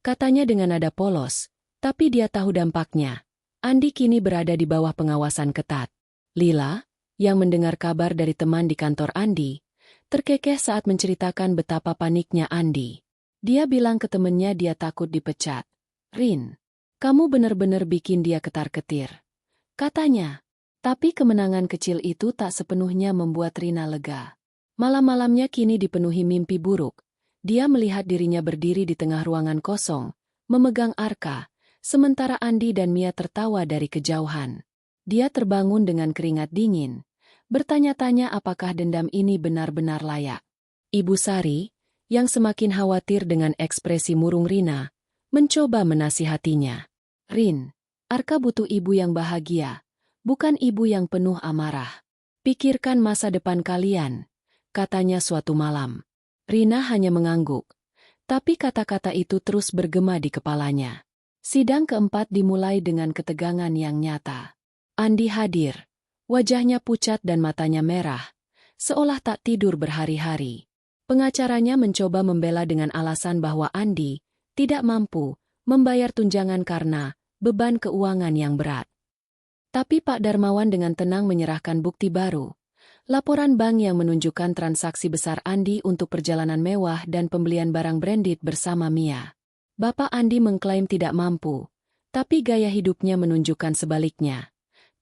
katanya dengan nada polos, tapi dia tahu dampaknya. Andi kini berada di bawah pengawasan ketat. Lila, yang mendengar kabar dari teman di kantor Andi, terkekeh saat menceritakan betapa paniknya Andi. Dia bilang ke temennya dia takut dipecat. Rin, kamu benar-benar bikin dia ketar-ketir, katanya. Tapi kemenangan kecil itu tak sepenuhnya membuat Rina lega. Malam-malamnya kini dipenuhi mimpi buruk. Dia melihat dirinya berdiri di tengah ruangan kosong, memegang arka, sementara Andi dan Mia tertawa dari kejauhan. Dia terbangun dengan keringat dingin, bertanya-tanya apakah dendam ini benar-benar layak. Ibu Sari, yang semakin khawatir dengan ekspresi murung Rina, mencoba menasihatinya. Rin, Arka butuh ibu yang bahagia, bukan ibu yang penuh amarah. Pikirkan masa depan kalian, katanya suatu malam. Rina hanya mengangguk, tapi kata-kata itu terus bergema di kepalanya. Sidang keempat dimulai dengan ketegangan yang nyata. Andi hadir, wajahnya pucat dan matanya merah, seolah tak tidur berhari-hari. Pengacaranya mencoba membela dengan alasan bahwa Andi tidak mampu membayar tunjangan karena beban keuangan yang berat. Tapi Pak Darmawan dengan tenang menyerahkan bukti baru. Laporan bank yang menunjukkan transaksi besar Andi untuk perjalanan mewah dan pembelian barang branded bersama Mia. Bapak Andi mengklaim tidak mampu, tapi gaya hidupnya menunjukkan sebaliknya,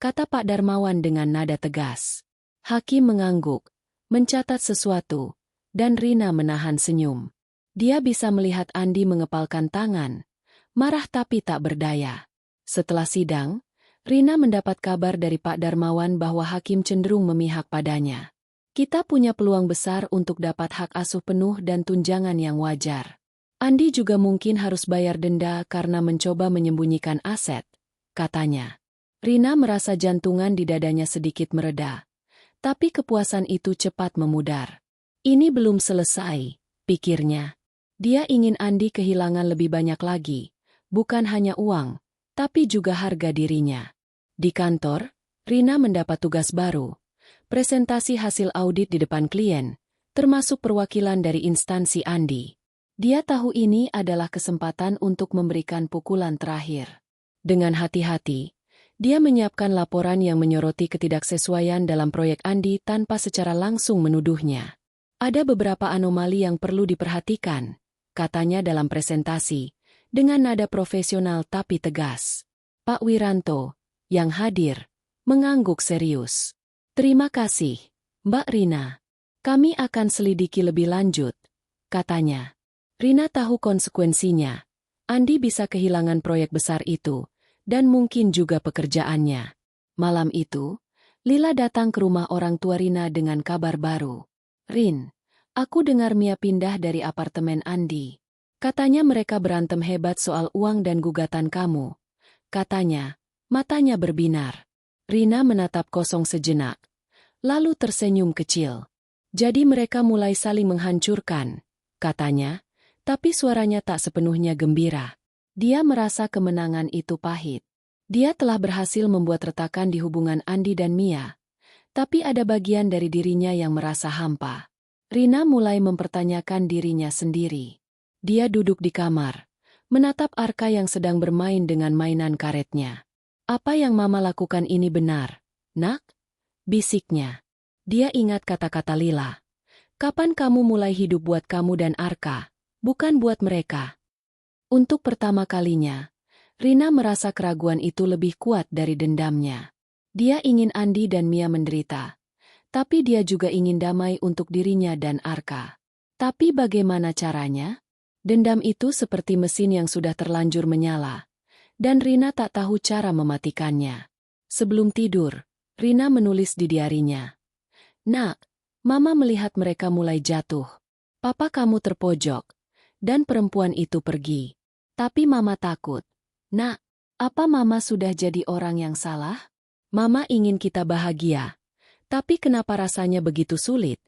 kata Pak Darmawan dengan nada tegas. Hakim mengangguk, mencatat sesuatu, dan Rina menahan senyum. Dia bisa melihat Andi mengepalkan tangan, marah tapi tak berdaya. Setelah sidang, Rina mendapat kabar dari Pak Darmawan bahwa hakim cenderung memihak padanya. Kita punya peluang besar untuk dapat hak asuh penuh dan tunjangan yang wajar. Andi juga mungkin harus bayar denda karena mencoba menyembunyikan aset, katanya. Rina merasa jantungan di dadanya sedikit mereda, tapi kepuasan itu cepat memudar. Ini belum selesai, pikirnya. Dia ingin Andi kehilangan lebih banyak lagi, bukan hanya uang, tapi juga harga dirinya. Di kantor, Rina mendapat tugas baru, presentasi hasil audit di depan klien, termasuk perwakilan dari instansi Andi. Dia tahu ini adalah kesempatan untuk memberikan pukulan terakhir. Dengan hati-hati, dia menyiapkan laporan yang menyoroti ketidaksesuaian dalam proyek Andi tanpa secara langsung menuduhnya. Ada beberapa anomali yang perlu diperhatikan, katanya dalam presentasi, dengan nada profesional tapi tegas. Pak Wiranto, yang hadir, mengangguk serius. Terima kasih, Mbak Rina. Kami akan selidiki lebih lanjut, katanya. Rina tahu konsekuensinya. Andi bisa kehilangan proyek besar itu, dan mungkin juga pekerjaannya. Malam itu, Lila datang ke rumah orang tua Rina dengan kabar baru. Rin, aku dengar Mia pindah dari apartemen Andi. Katanya mereka berantem hebat soal uang dan gugatan kamu. Katanya, matanya berbinar. Rina menatap kosong sejenak, lalu tersenyum kecil. Jadi mereka mulai saling menghancurkan, katanya, tapi suaranya tak sepenuhnya gembira. Dia merasa kemenangan itu pahit. Dia telah berhasil membuat retakan di hubungan Andi dan Mia, tapi ada bagian dari dirinya yang merasa hampa. Rina mulai mempertanyakan dirinya sendiri. Dia duduk di kamar, menatap Arka yang sedang bermain dengan mainan karetnya. Apa yang Mama lakukan ini benar, Nak? Bisiknya. Dia ingat kata-kata Lila. Kapan kamu mulai hidup buat kamu dan Arka, bukan buat mereka? Untuk pertama kalinya, Rina merasa keraguan itu lebih kuat dari dendamnya. Dia ingin Andi dan Mia menderita, tapi dia juga ingin damai untuk dirinya dan Arka. Tapi bagaimana caranya? Dendam itu seperti mesin yang sudah terlanjur menyala, dan Rina tak tahu cara mematikannya. Sebelum tidur, Rina menulis di diarinya. Nak, Mama melihat mereka mulai jatuh. Papa kamu terpojok, dan perempuan itu pergi. Tapi Mama takut. Nak, apa Mama sudah jadi orang yang salah? Mama ingin kita bahagia. Tapi kenapa rasanya begitu sulit?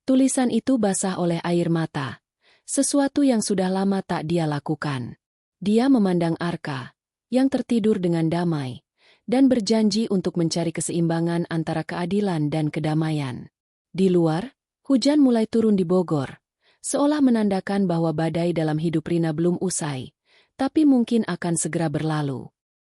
Tulisan itu basah oleh air mata. Sesuatu yang sudah lama tak dia lakukan. Dia memandang Arka, yang tertidur dengan damai, dan berjanji untuk mencari keseimbangan antara keadilan dan kedamaian. Di luar, hujan mulai turun di Bogor, seolah menandakan bahwa badai dalam hidup Rina belum usai, tapi mungkin akan segera berlalu.